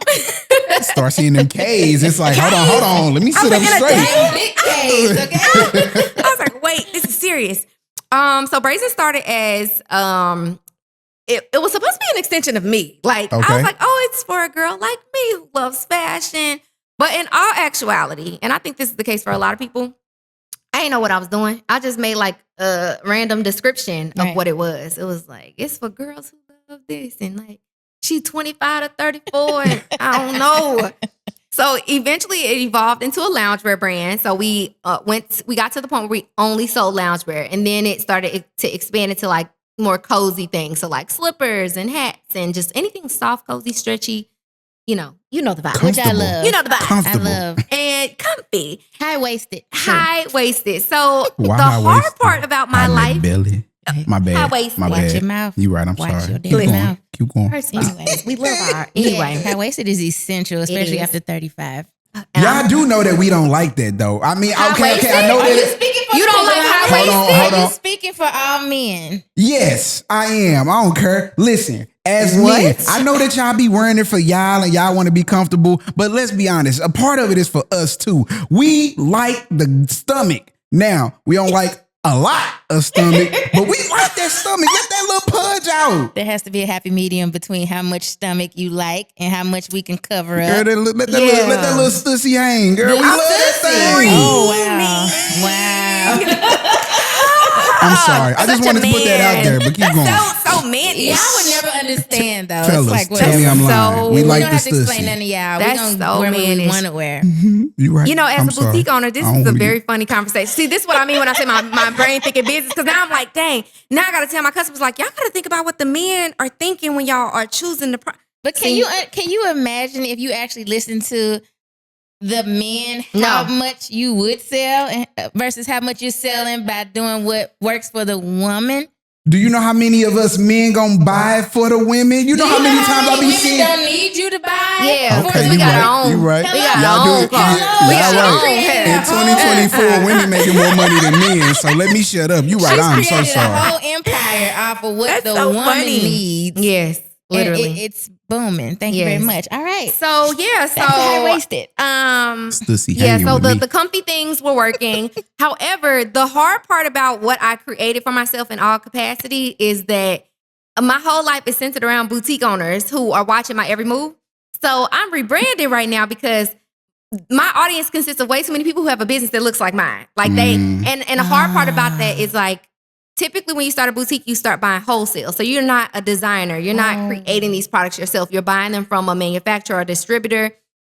Speaker 2: Start seeing them K's. It's like, hold on. Let me sit up
Speaker 1: in a
Speaker 2: straight.
Speaker 1: day.
Speaker 3: Big case, okay?
Speaker 1: I was like, wait, this is serious. So Brazen started as it was supposed to be an extension of me. Like I
Speaker 2: Okay.
Speaker 1: was like, oh, it's for a girl like me who loves fashion. But in all actuality, and I think this is the case for a lot of people, I didn't know what I was doing. I just made like a random description of
Speaker 3: Right.
Speaker 1: what it was. It was like, it's for girls who love this and like she 25 to 34 and I don't know. So eventually it evolved into a loungewear brand. So we got to the point where we only sold loungewear. And then it started to expand into like more cozy things. So like slippers and hats and just anything soft, cozy, stretchy. You know the vibe.
Speaker 3: Which I
Speaker 2: Comfortable.
Speaker 3: love.
Speaker 1: You know the vibe.
Speaker 3: I
Speaker 2: Comfortable.
Speaker 3: love.
Speaker 1: And comfy.
Speaker 3: High-waisted.
Speaker 1: High-waisted. So
Speaker 2: Why
Speaker 1: the hard
Speaker 2: high-waisted?
Speaker 1: part about my
Speaker 2: I like
Speaker 1: life.
Speaker 2: belly. My bad.
Speaker 1: High-waisted.
Speaker 2: My
Speaker 3: Watch
Speaker 2: bad.
Speaker 3: your mouth.
Speaker 2: You right. I'm
Speaker 3: Watch
Speaker 2: sorry.
Speaker 3: your
Speaker 2: Keep
Speaker 3: damn
Speaker 2: going.
Speaker 3: mouth.
Speaker 2: Keep going.
Speaker 1: First of all,
Speaker 3: Anyways.
Speaker 1: we love our
Speaker 3: Yeah,
Speaker 1: anyway.
Speaker 3: high-waisted is essential, especially
Speaker 1: is.
Speaker 3: after 35.
Speaker 1: And
Speaker 2: Y'all do know that we don't like that though. I mean, okay, I
Speaker 1: High-waisted?
Speaker 2: know
Speaker 3: Are you
Speaker 2: that.
Speaker 3: speaking for
Speaker 1: You
Speaker 3: the
Speaker 1: don't like
Speaker 3: people?
Speaker 1: high-waisted?
Speaker 2: Hold
Speaker 3: Are you
Speaker 2: on.
Speaker 3: speaking for all men?
Speaker 2: Yes, I am. I don't care. Listen, as
Speaker 1: What?
Speaker 2: men, I know that y'all be wearing it for y'all and y'all want to be comfortable, but let's be honest, a part of it is for us too. We like the stomach. Now, we don't like a lot of stomach, but we like that stomach. Let that little pudge out.
Speaker 3: There has to be a happy medium between how much stomach you like and how much we can cover
Speaker 2: Girl,
Speaker 3: up.
Speaker 2: let that little stussy hang. Girl, we love that thing.
Speaker 3: Oh, wow. Wow.
Speaker 2: I'm sorry. I just
Speaker 1: Such a
Speaker 2: wanted to put that out
Speaker 1: man.
Speaker 2: there, but keep going.
Speaker 1: So manly.
Speaker 3: Y'all would never understand, though.
Speaker 2: Fellas,
Speaker 3: it's like,
Speaker 2: tell me I'm lying.
Speaker 1: so-
Speaker 2: We
Speaker 3: we
Speaker 2: like
Speaker 3: don't
Speaker 2: the
Speaker 3: have to explain
Speaker 2: stussy.
Speaker 3: none of y'all.
Speaker 1: That's
Speaker 3: We
Speaker 1: so
Speaker 3: don't wear what we
Speaker 1: mannish.
Speaker 3: want to wear.
Speaker 2: You right.
Speaker 1: You know, as
Speaker 2: I'm
Speaker 1: a boutique
Speaker 2: sorry.
Speaker 1: owner, this
Speaker 2: I don't
Speaker 1: is a
Speaker 2: wanna
Speaker 1: very
Speaker 2: get-
Speaker 1: funny conversation. See, this is what I mean when I say my brain thinking business, because now I'm like, dang, now I got to tell my customers, like, y'all got to think about what the men are thinking when y'all are choosing the
Speaker 3: But can you imagine if you actually listen to the men how
Speaker 1: No.
Speaker 3: much you would sell versus how much you're selling by doing what works for the woman?
Speaker 2: Do you know how many of us men gonna buy it for the women? You know how many times I be
Speaker 3: women
Speaker 2: seeing.
Speaker 3: don't need you to buy.
Speaker 1: Yeah,
Speaker 3: for
Speaker 1: because
Speaker 3: the
Speaker 1: we got
Speaker 3: men.
Speaker 1: our own.
Speaker 2: You right.
Speaker 1: We got
Speaker 2: Y'all
Speaker 1: our
Speaker 2: do
Speaker 1: own
Speaker 2: it.
Speaker 1: car.
Speaker 2: Yeah,
Speaker 1: We
Speaker 2: y'all
Speaker 1: got our
Speaker 2: right.
Speaker 1: own hair.
Speaker 2: In 2024, women making more money than men. So let me shut up. You right. I'm so
Speaker 3: Created a
Speaker 2: sorry.
Speaker 3: whole empire off of what
Speaker 1: That's
Speaker 3: the
Speaker 1: so
Speaker 3: woman
Speaker 1: funny.
Speaker 3: needs.
Speaker 1: Yes,
Speaker 3: And
Speaker 1: literally.
Speaker 3: it's booming. Thank you very
Speaker 1: Yes.
Speaker 3: much. All right.
Speaker 1: So yeah,
Speaker 3: That's high-waisted.
Speaker 2: Stussy
Speaker 1: yeah,
Speaker 2: hanging
Speaker 1: so
Speaker 2: with
Speaker 1: the
Speaker 2: me.
Speaker 1: comfy things were working. However, the hard part about what I created for myself in all capacity is that my whole life is centered around boutique owners who are watching my every move. So I'm rebranded right now because my audience consists of way too many people who have a business that looks like mine. Like and the hard part about that is like, typically when you start a boutique, you start buying wholesale. So you're not a designer. You're not creating these products yourself. You're buying them from a manufacturer or distributor.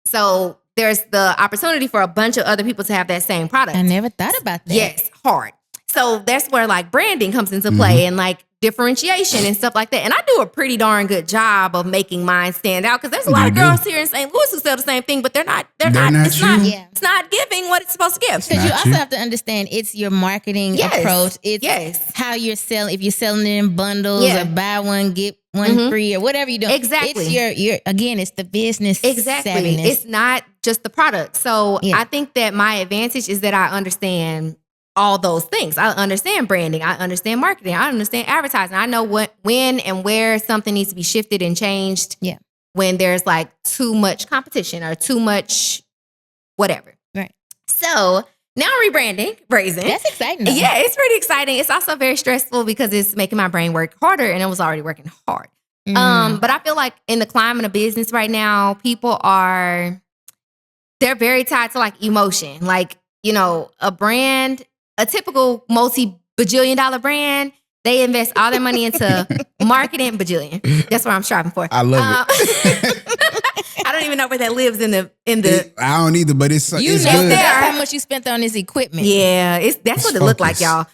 Speaker 1: So there's the opportunity for a bunch of other people to have that same product.
Speaker 3: I never thought about that.
Speaker 1: Yes, hard. So that's where like branding comes into play and like differentiation and stuff like that. And I do a pretty darn good job of making mine stand out because there's a lot of girls here in St. Louis who sell the same thing, but they're not it's not giving what it's supposed to give.
Speaker 3: Because you also have to understand it's your marketing approach. It's how you're selling. If you're selling it in bundles or buy one, get one free or whatever you do.
Speaker 1: Exactly.
Speaker 3: It's your again, it's the business savviness.
Speaker 1: It's not just the product. So I think that my advantage is that I understand all those things. I understand branding. I understand marketing. I understand advertising. I know when and where something needs to be shifted and changed. Yeah. When there's like too much competition or too much whatever. Right. So now rebranding Brazen.
Speaker 3: That's exciting though.
Speaker 1: Yeah, it's pretty exciting. It's also very stressful because it's making my brain work harder and it was already working hard. But I feel like in the climate of business right now, people they're very tied to like emotion. Like, you know, a typical multi-bajillion-dollar brand, they invest all their money into marketing. Bajillion. That's what I'm striving for.
Speaker 2: I love it.
Speaker 1: I don't even know where that lives in the.
Speaker 2: I don't either, but it's good.
Speaker 3: That's how much you spent on this equipment.
Speaker 1: Yeah, that's what it looked like, y'all.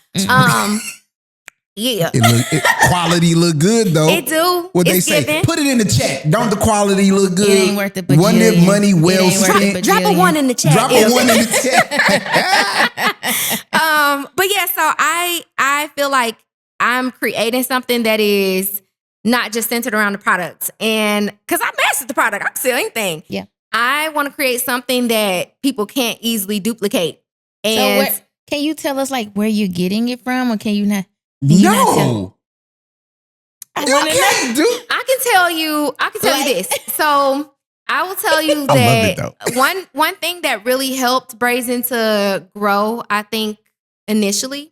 Speaker 1: Yeah,
Speaker 2: quality look good though.
Speaker 1: It do.
Speaker 2: What they say?
Speaker 1: Given.
Speaker 2: Put it in the chat. Don't the quality look good?
Speaker 3: It ain't worth the bajillion.
Speaker 2: Wasn't it money well spent?
Speaker 1: Drop a 1 in the chat.
Speaker 2: Drop a 1 in the chat.
Speaker 1: But yeah, so I feel like I'm creating something that is not just centered around the products, and because I mastered the product, I can sell anything. Yeah, I want to create something that people can't easily duplicate. And
Speaker 3: so can you tell us like where you're getting it from, or can you not?
Speaker 2: No.
Speaker 1: I can tell you this. So I will tell you that one thing that really helped Brazen to grow, I think, initially,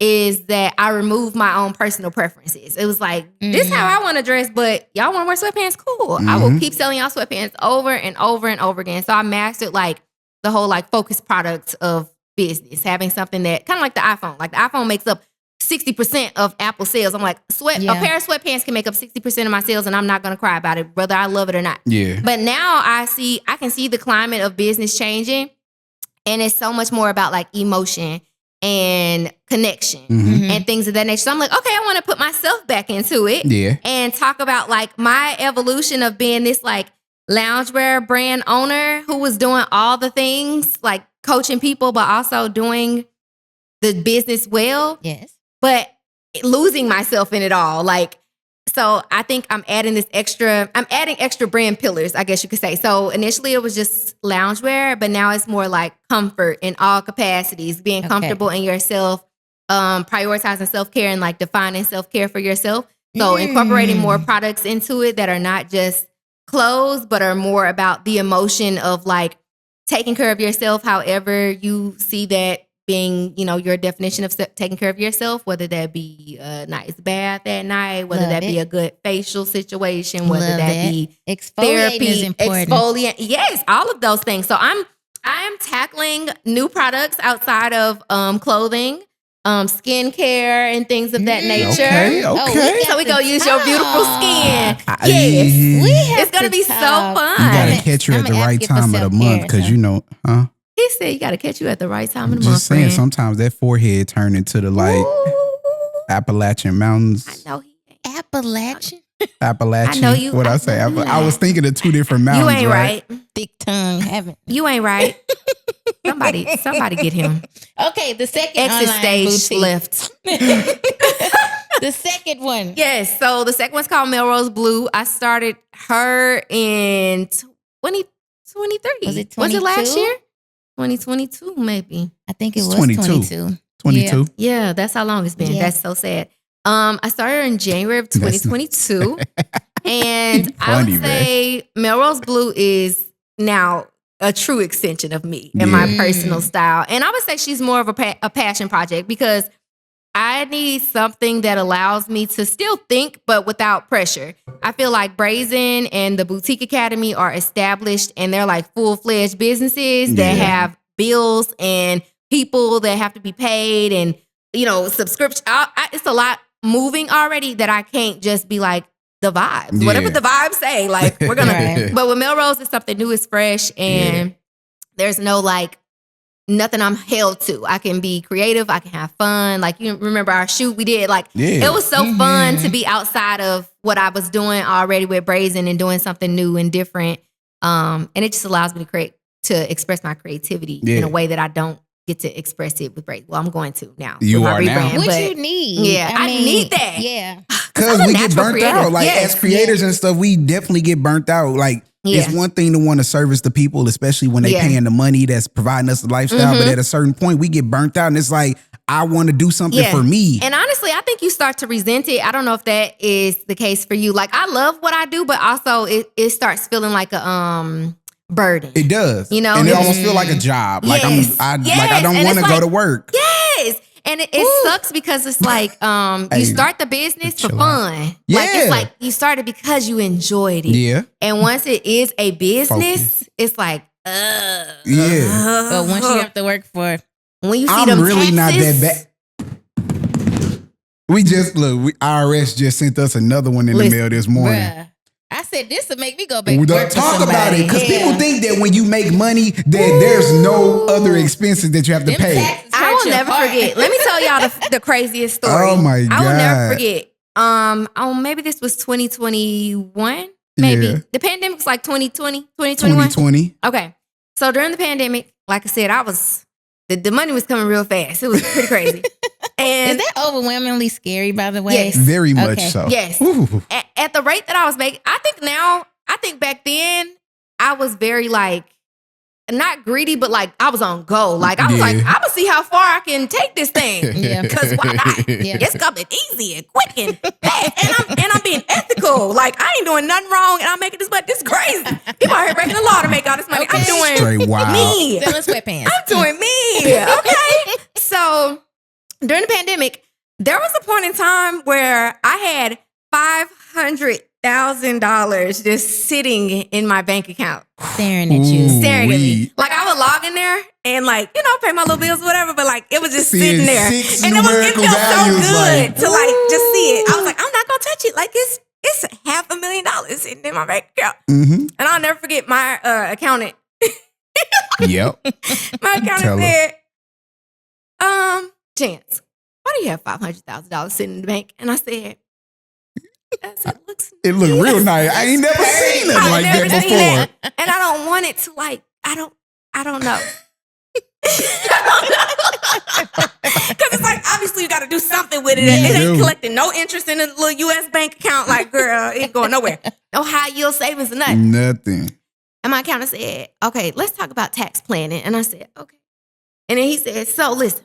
Speaker 1: is that I removed my own personal preferences. It was like, this is how I want to dress, but y'all want to wear sweatpants? Cool. I will keep selling y'all sweatpants over and over and over again. So I mastered like the whole like focused product of business, having something that kind of like the iPhone. Like the iPhone makes up 60% of Apple sales. I'm like, a pair of sweatpants can make up 60% of my sales, and I'm not going to cry about it, whether I love it or not. Yeah. But now I can see the climate of business changing, and it's so much more about like emotion and connection and things of that nature. So I'm like, okay, I want to put myself back into it and talk about like my evolution of being this like loungewear brand owner who was doing all the things, like coaching people, but also doing the business well. Yes. But losing myself in it all. Like, so I think I'm adding extra brand pillars, I guess you could say. So initially it was just loungewear, but now it's more like comfort in all capacities, being comfortable in yourself, prioritizing self-care and like defining self-care for yourself. So incorporating more products into it that are not just clothes, but are more about the emotion of like taking care of yourself, however you see that being, you know, your definition of taking care of yourself, whether that be a nice bath at night, whether that be a good facial situation, whether that be therapy, exfoliant. Yes, all of those things. So I am tackling new products outside of clothing, skincare and things of that nature. Okay. So we go use your beautiful skin. Yes. It's going to be so fun.
Speaker 2: You got to catch her at the right time of the month because you know,
Speaker 1: He said you got to catch you at the right time of the month.
Speaker 2: Just saying, sometimes that forehead turn into the like Appalachian Mountains.
Speaker 1: I know he ain't.
Speaker 3: Appalachian?
Speaker 2: Appalachian. I know you. What I say? I was thinking of two different mountains.
Speaker 1: You ain't right.
Speaker 3: Thick tongue, haven't.
Speaker 1: You ain't right. Somebody get him.
Speaker 3: Okay, the second
Speaker 1: exit stage left.
Speaker 3: The second one.
Speaker 1: Yes. So the second one's called Melrose Blue. I started her in 2023.
Speaker 3: Was it 22?
Speaker 1: Was it last year? 2022, maybe.
Speaker 3: I think it was 22.
Speaker 2: 22.
Speaker 1: Yeah, that's how long it's been. Yeah. That's so sad. I started in January of 2022. And I would say Melrose Blue is now a true extension of me and my personal style. And I would say she's more of a passion project because I need something that allows me to still think, but without pressure. I feel like Brazen and the Boutique Academy are established and they're like full-fledged businesses that have bills and people that have to be paid and, you know, subscription. It's a lot moving already that I can't just be like the vibes. Whatever the vibes say, like we're going to. But with Melrose, it's something new, it's fresh, and there's no like nothing I'm held to. I can be creative. I can have fun. Like, you remember our shoot we did? Like, it was so fun to be outside of what I was doing already with Brazen and doing something new and different. And it just allows me to express my creativity in a way that I don't get to express it with Brazen. Well, I'm going to now.
Speaker 2: You are now.
Speaker 3: What you need.
Speaker 1: Yeah, I need that.
Speaker 3: Yeah.
Speaker 2: Because we get burnt out. Like, as creators and stuff, we definitely get burnt out. Like, it's one thing to want to service the people, especially when they paying the money that's providing us the lifestyle. But at a certain point, we get burnt out. And it's like, I want to do something for me.
Speaker 1: And honestly, I think you start to resent it. I don't know if that is the case for you. Like, I love what I do, but also it starts feeling like a burden.
Speaker 2: It does.
Speaker 1: You know?
Speaker 2: And it almost feel like a job. Like, I don't want to go to work.
Speaker 1: Yes. And it sucks because it's like you start the business for fun.
Speaker 2: Yeah.
Speaker 1: Like, it's like you started because you enjoyed it.
Speaker 2: Yeah.
Speaker 1: And once it is a business, it's like,
Speaker 2: Yeah.
Speaker 3: But once you have to work for it.
Speaker 1: When you see
Speaker 2: I'm
Speaker 1: them
Speaker 2: really
Speaker 1: taxes,
Speaker 2: not that bad. We just, IRS just sent us another one in the mail this morning.
Speaker 3: Bruh. I said, this will make me go back to work for
Speaker 2: Talk
Speaker 3: somebody.
Speaker 2: about it, because people think that when you make money, that there's no other expenses that you have to pay.
Speaker 1: I will never forget. Let me tell y'all the craziest story.
Speaker 2: Oh my God.
Speaker 1: I will never forget. Maybe this was 2021. Maybe.
Speaker 2: Yeah.
Speaker 1: The pandemic was like 2020, 2021.
Speaker 2: 2020.
Speaker 1: Okay. So during the pandemic, like I said, the money was coming real fast. It was pretty crazy. And
Speaker 3: is that overwhelmingly scary, by the way?
Speaker 1: Yes.
Speaker 2: Very much so.
Speaker 1: Yes. At the rate that I was making, I think back then, I was very like, not greedy, but like I was on go. Like I was like, I'm gonna see how far I can take this thing. Because why not? It's coming easy and quick and fast. And I'm being ethical. Like, I ain't doing nothing wrong and I'm making this money. This is crazy. People out here breaking the law to make all this money. I'm doing
Speaker 2: straight wild.
Speaker 1: Me.
Speaker 3: Selling sweatpants.
Speaker 1: I'm doing me. Okay. So during the pandemic, there was a point in time where I had $500,000 just sitting in my bank account.
Speaker 3: Staring at you.
Speaker 1: Staring at me. Like, I would log in there and, like, pay my little bills or whatever, but like, it was just sitting there. And it felt so good to like just see it. I was like, I'm not gonna touch it. Like, it's $500,000 sitting in my bank account. And I'll never forget my accountant.
Speaker 2: Yep.
Speaker 1: My accountant said, Jance, why do you have $500,000 sitting in the bank? And I said,
Speaker 2: it looked real nice. I ain't never seen it like that before.
Speaker 1: And I don't want it to like, I don't know. Because it's like, obviously you got to do something with it. It ain't collecting no interest in a little U.S. bank account. Like, girl, it ain't going nowhere. No high yield savings or nothing.
Speaker 2: Nothing.
Speaker 1: And my accountant said, okay, let's talk about tax planning. And I said, okay. And then he said, so listen,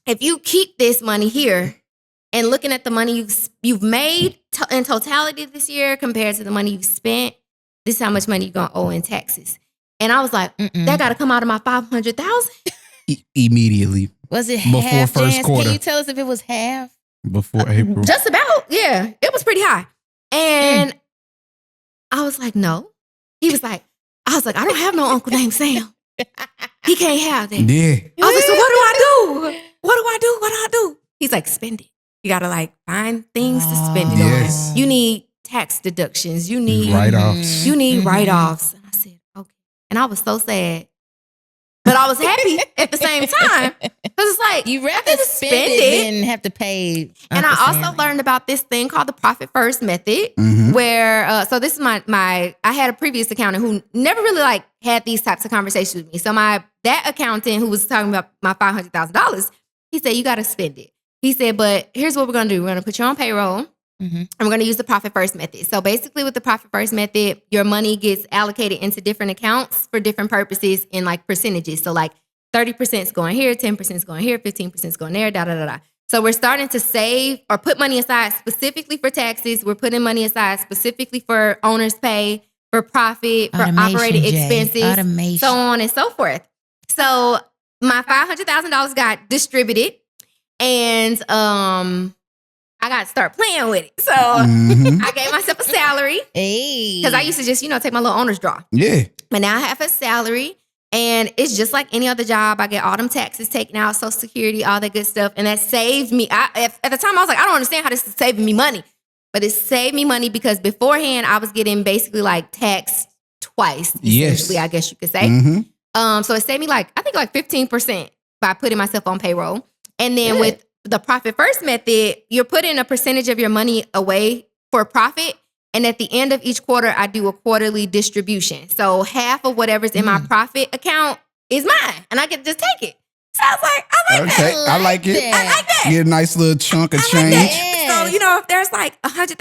Speaker 1: if you keep this money here and looking at the money you've made in totality this year compared to the money you've spent, this is how much money you're going to owe in taxes. And I was like, that got to come out of my $500,000?
Speaker 2: Immediately.
Speaker 3: Was it
Speaker 2: before
Speaker 3: half,
Speaker 2: first
Speaker 3: Jance?
Speaker 2: quarter?
Speaker 3: Can you tell us if it was half?
Speaker 2: Before April.
Speaker 1: Just about, yeah. It was pretty high. And I was like, no. I was like, I don't have no uncle named Sam. He can't have that.
Speaker 2: Yeah.
Speaker 1: I was like, so what do I do? What do I do? He's like, spend it. You got to like find things to spend it on. You need tax deductions. You need
Speaker 2: write-offs.
Speaker 1: You need write-offs. And I said, okay. And I was so sad. But I was happy at the same time. Because it's like,
Speaker 3: you rather spend it than have to pay.
Speaker 1: And I also learned about this thing called the profit first method, where, so this is I had a previous accountant who never really like had these types of conversations with me. So that accountant who was talking about my $500,000, he said, you got to spend it. He said, but here's what we're going to do. We're going to put you on payroll. And we're going to use the profit first method. So basically with the profit first method, your money gets allocated into different accounts for different purposes in like percentages. So like 30% is going here, 10% is going here, 15% is going there, da, da, da, da. So we're starting to save or put money aside specifically for taxes. We're putting money aside specifically for owner's pay, for profit, for operating expenses, so on and so forth. So my $500,000 got distributed and I got to start playing with it. So I gave myself a salary. Because I used to just, take my little owner's draw.
Speaker 2: Yeah.
Speaker 1: But now I have a salary and it's just like any other job. I get all them taxes taken out, Social Security, all that good stuff. And that saved me. At the time, I was like, I don't understand how this is saving me money. But it saved me money because beforehand, I was getting basically like taxed twice. Essentially, I guess you could say. So it saved me I think 15% by putting myself on payroll. And then with the Profit First method, you're putting a percentage of your money away for profit. And at the end of each quarter, I do a quarterly distribution. So half of whatever's in my profit account is mine. And I get to just take it. So I was like, I like that.
Speaker 2: I like it.
Speaker 1: I like that.
Speaker 2: Get a nice little chunk of change.
Speaker 1: So, if there's $100,000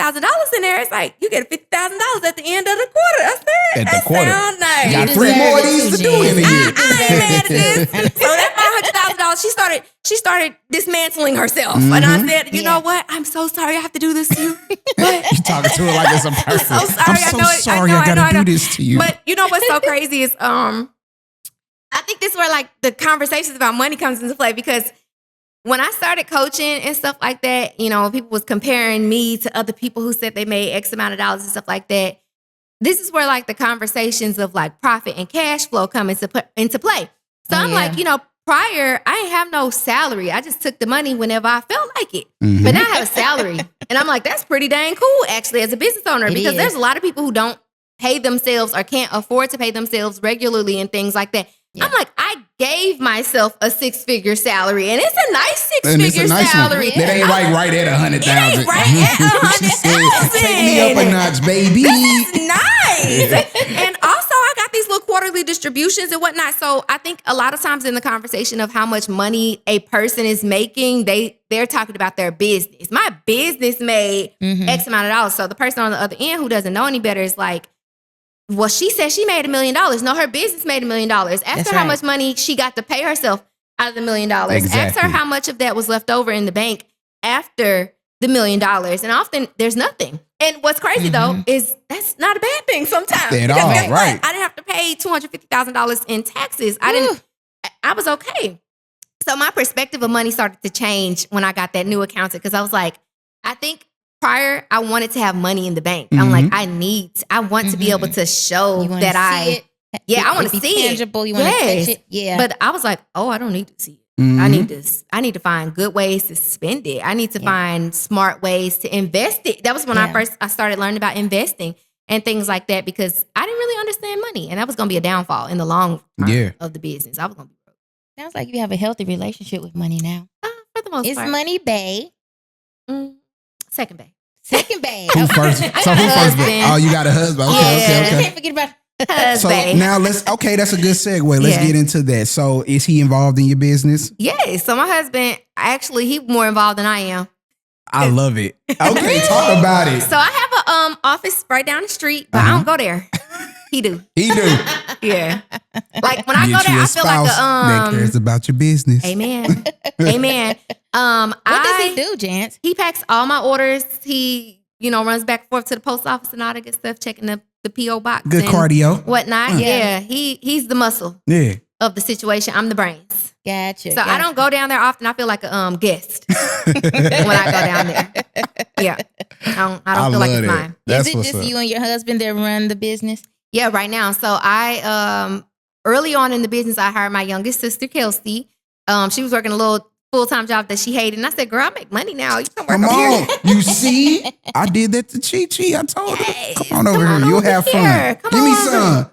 Speaker 1: in there, it's you get $50,000 at the end of the quarter. I said,
Speaker 2: at the quarter.
Speaker 1: Sounds nice.
Speaker 2: You got 3 more of these to do in a year.
Speaker 1: I ain't mad at this. So that's my $100,000. She started dismantling herself. And I said, you know what? I'm so sorry I have to do this to you. But
Speaker 2: you talking to her like it's a person.
Speaker 1: I'm so sorry.
Speaker 2: I'm so sorry I gotta do this to you.
Speaker 1: But you know what's so crazy is I think this is where the conversations about money comes into play, because when I started coaching and stuff like that, people was comparing me to other people who said they made X amount of dollars and stuff like that. This is where the conversations of profit and cash flow come into play. So I'm prior, I didn't have no salary. I just took the money whenever I felt like it. Mm-hmm. But now I have a salary. And I'm that's pretty dang cool actually as a business owner, because there's a lot of people who don't pay themselves or can't afford to pay themselves regularly and things like that. Yeah. I'm I gave myself a 6-figure salary, and it's a nice 6-figure salary.
Speaker 2: That ain't right at 100,000.
Speaker 1: It ain't right at 100,000.
Speaker 2: Take me up a notch, baby.
Speaker 1: This is nice. And also, I got these little quarterly distributions and whatnot. So I think a lot of times in the conversation of how much money a person is making, they're talking about their business. My business made X amount of dollars. So the person on the other end who doesn't know any better is well, she said she made $1 million. No, her business made $1 million. Ask her how much money she got to pay herself out of the $1 million.
Speaker 2: Exactly.
Speaker 1: Ask her how much of that was left over in the bank after the $1 million. And often there's nothing. And what's crazy though is that's not a bad thing sometimes.
Speaker 2: At all, right?
Speaker 1: I didn't have to pay $250,000 in taxes. I was okay. So my perspective of money started to change when I got that new accountant, because I was I think prior, I wanted to have money in the bank. I'm I want to be able to show that I want to see
Speaker 3: tangible. You want to touch it. Yeah.
Speaker 1: But I was I don't need to see it. I need to find good ways to spend it. I need to find smart ways to invest it. That was when I started learning about investing and things like that, because I didn't really understand money. And that was going to be a downfall in the long term of the business. I was going to be broke.
Speaker 3: Sounds like you have a healthy relationship with money now.
Speaker 1: For the most part.
Speaker 3: Is money bae?
Speaker 1: Second bae.
Speaker 3: Second bae.
Speaker 2: Who first? So who first bae? Oh, you got a husband. Okay.
Speaker 3: Can't forget about
Speaker 2: husband. So now that's a good segue. Let's get into that. So is he involved in your business?
Speaker 1: Yes. So my husband, actually, he's more involved than I am.
Speaker 2: I love it. Okay, talk about it.
Speaker 1: So I have a office right down the street, but I don't go there. He do. Yeah. When I go there, I feel
Speaker 2: that cares about your business.
Speaker 1: Amen. Amen.
Speaker 3: What does he do, Jance?
Speaker 1: He packs all my orders. He, runs back and forth to the post office and all that good stuff, checking the P.O. box.
Speaker 2: Good cardio.
Speaker 1: Whatnot. Yeah. He's the muscle of the situation. I'm the brains.
Speaker 3: Gotcha.
Speaker 1: So I don't go down there often. I feel like a guest when I go down there. Yeah. I don't feel like it's mine.
Speaker 3: Is it just you and your husband that run the business?
Speaker 1: Yeah, right now. So I, early on in the business, I hired my youngest sister, Kelsey. She was working a little full-time job that she hated. And I said, girl, I make money now. You can work
Speaker 2: Come
Speaker 1: over
Speaker 2: on.
Speaker 1: here.
Speaker 2: You see? I did that to Chi. I told her. Come on over here. You'll have fun. Give me some.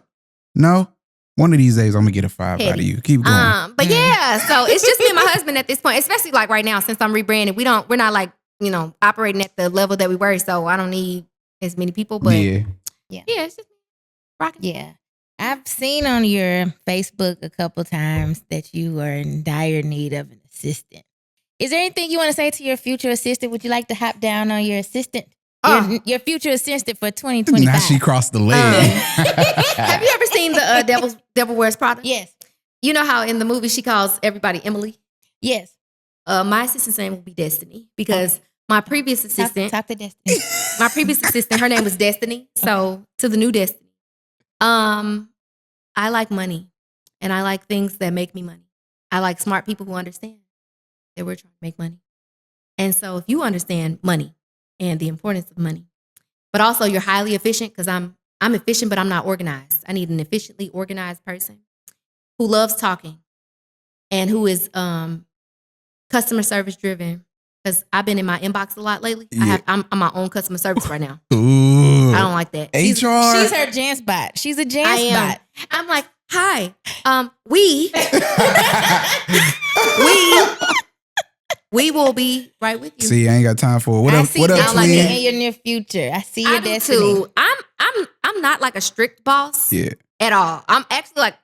Speaker 2: No? One of these days, I'm going to get a 5 out of you. Keep going.
Speaker 1: But yeah, so it's just me and my husband at this point, especially right now, since I'm rebranded. We're not operating at the level that we were. So I don't need as many people. But yeah, it's just me. Rocking.
Speaker 3: Yeah. I've seen on your Facebook a couple times that you are in dire need of an assistant. Is there anything you want to say to your future assistant? Would you like to hop down on your assistant? Your future assistant for 2025.
Speaker 2: Now she crossed the leg.
Speaker 1: Have you ever seen the Devil Wears Prada?
Speaker 3: Yes.
Speaker 1: You know how in the movie she calls everybody Emily?
Speaker 3: Yes.
Speaker 1: My assistant's name will be Destiny, because my previous assistant...
Speaker 3: Talk to Destiny.
Speaker 1: My previous assistant, her name was Destiny. So to the new Destiny. I like money, and I like things that make me money. I like smart people who understand that we're trying to make money. And so if you understand money and the importance of money, but also you're highly efficient, because I'm efficient, but I'm not organized. I need an efficiently organized person who loves talking and who is customer service driven. Because I've been in my inbox a lot lately. Yeah. I'm my own customer service right now.
Speaker 2: Ooh.
Speaker 1: I don't like that.
Speaker 2: HR.
Speaker 3: She's her Jance bot. She's a Jance bot.
Speaker 1: I'm like, Hi. We will be right with you.
Speaker 2: See, I ain't got time for it. What
Speaker 3: I
Speaker 2: up?
Speaker 3: see
Speaker 2: What up,
Speaker 3: that
Speaker 1: like
Speaker 2: twin?
Speaker 3: in your near future. I see your
Speaker 1: I do
Speaker 3: destiny.
Speaker 1: too. I'm not like a strict boss
Speaker 2: Yeah.
Speaker 1: at all. I'm actually like,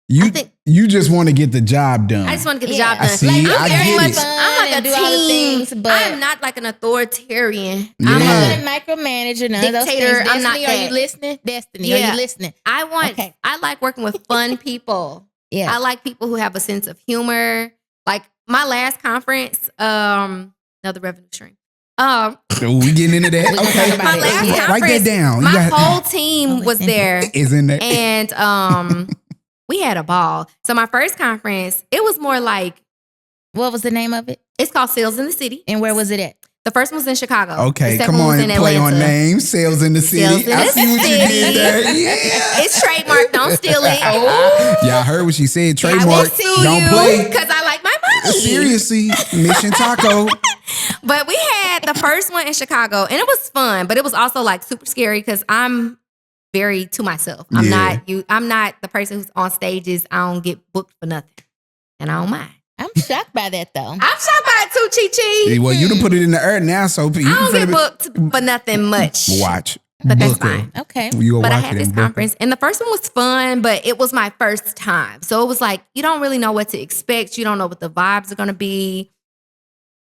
Speaker 2: You
Speaker 1: I think-
Speaker 2: you just want to get the job done.
Speaker 1: I just want to get the
Speaker 3: Yeah.
Speaker 1: job
Speaker 2: I
Speaker 1: done.
Speaker 2: see.
Speaker 1: Like,
Speaker 2: I
Speaker 1: I'm
Speaker 2: get
Speaker 1: very
Speaker 2: it.
Speaker 1: much.
Speaker 3: Fun
Speaker 1: I'm like a
Speaker 3: and do all the
Speaker 1: team.
Speaker 3: things, but
Speaker 1: I'm not like an authoritarian.
Speaker 2: Yeah.
Speaker 3: I'm
Speaker 1: I'm
Speaker 3: not a micromanager. None of those
Speaker 1: Dictator,
Speaker 3: things.
Speaker 1: I'm not
Speaker 3: Destiny, are you
Speaker 1: that.
Speaker 3: listening? Destiny, are
Speaker 1: Yeah.
Speaker 3: you listening?
Speaker 1: I like working with fun people.
Speaker 3: Yeah.
Speaker 1: I like people who have a sense of humor. Like my last conference, another revenue stream.
Speaker 2: Oh, we getting into that?
Speaker 3: We gonna
Speaker 2: Okay.
Speaker 3: talk about
Speaker 1: My
Speaker 3: it.
Speaker 1: last
Speaker 3: Yeah.
Speaker 1: conference,
Speaker 2: Write that down. You
Speaker 1: my
Speaker 2: got-
Speaker 1: whole team was there,
Speaker 2: Is in there.
Speaker 1: and we had a ball. So my first conference, it was more like
Speaker 3: What was the name of it?
Speaker 1: it's called Sales in the City.
Speaker 3: And where was it at?
Speaker 1: The first one was in Chicago.
Speaker 2: Okay,
Speaker 1: The second
Speaker 2: come
Speaker 1: one was
Speaker 2: on,
Speaker 1: in
Speaker 2: play on
Speaker 1: Atlanta.
Speaker 2: names. Sales in the city.
Speaker 1: Sales in
Speaker 2: I
Speaker 1: the
Speaker 2: see what you did
Speaker 1: city.
Speaker 2: there. Yeah.
Speaker 1: It's trademark. Don't steal it.
Speaker 2: Y'all heard what she said.
Speaker 1: I will
Speaker 2: Trademark.
Speaker 1: sue
Speaker 2: Don't
Speaker 1: you
Speaker 2: play.
Speaker 1: because I like my money.
Speaker 2: Seriously, Mission Taco.
Speaker 1: But we had the first one in Chicago, and it was fun. But it was also like super scary because I'm very to myself. I'm
Speaker 2: Yeah.
Speaker 1: not the person who's on stages. I don't get booked for nothing, and I don't mind.
Speaker 3: I'm shocked by that though.
Speaker 1: I'm shocked by it too, Chi Chi.
Speaker 2: Well, you done put it in the earth now, so you
Speaker 1: I don't
Speaker 2: finna
Speaker 1: get
Speaker 2: be-
Speaker 1: booked for nothing much.
Speaker 2: Watch.
Speaker 1: But that's
Speaker 2: Book her.
Speaker 1: fine.
Speaker 3: Okay.
Speaker 2: You go
Speaker 1: But I
Speaker 2: watch
Speaker 1: had
Speaker 2: it
Speaker 1: this
Speaker 2: and book her.
Speaker 1: conference, and the first one was fun, but it was my first time. So it was like, you don't really know what to expect. You don't know what the vibes are going to be.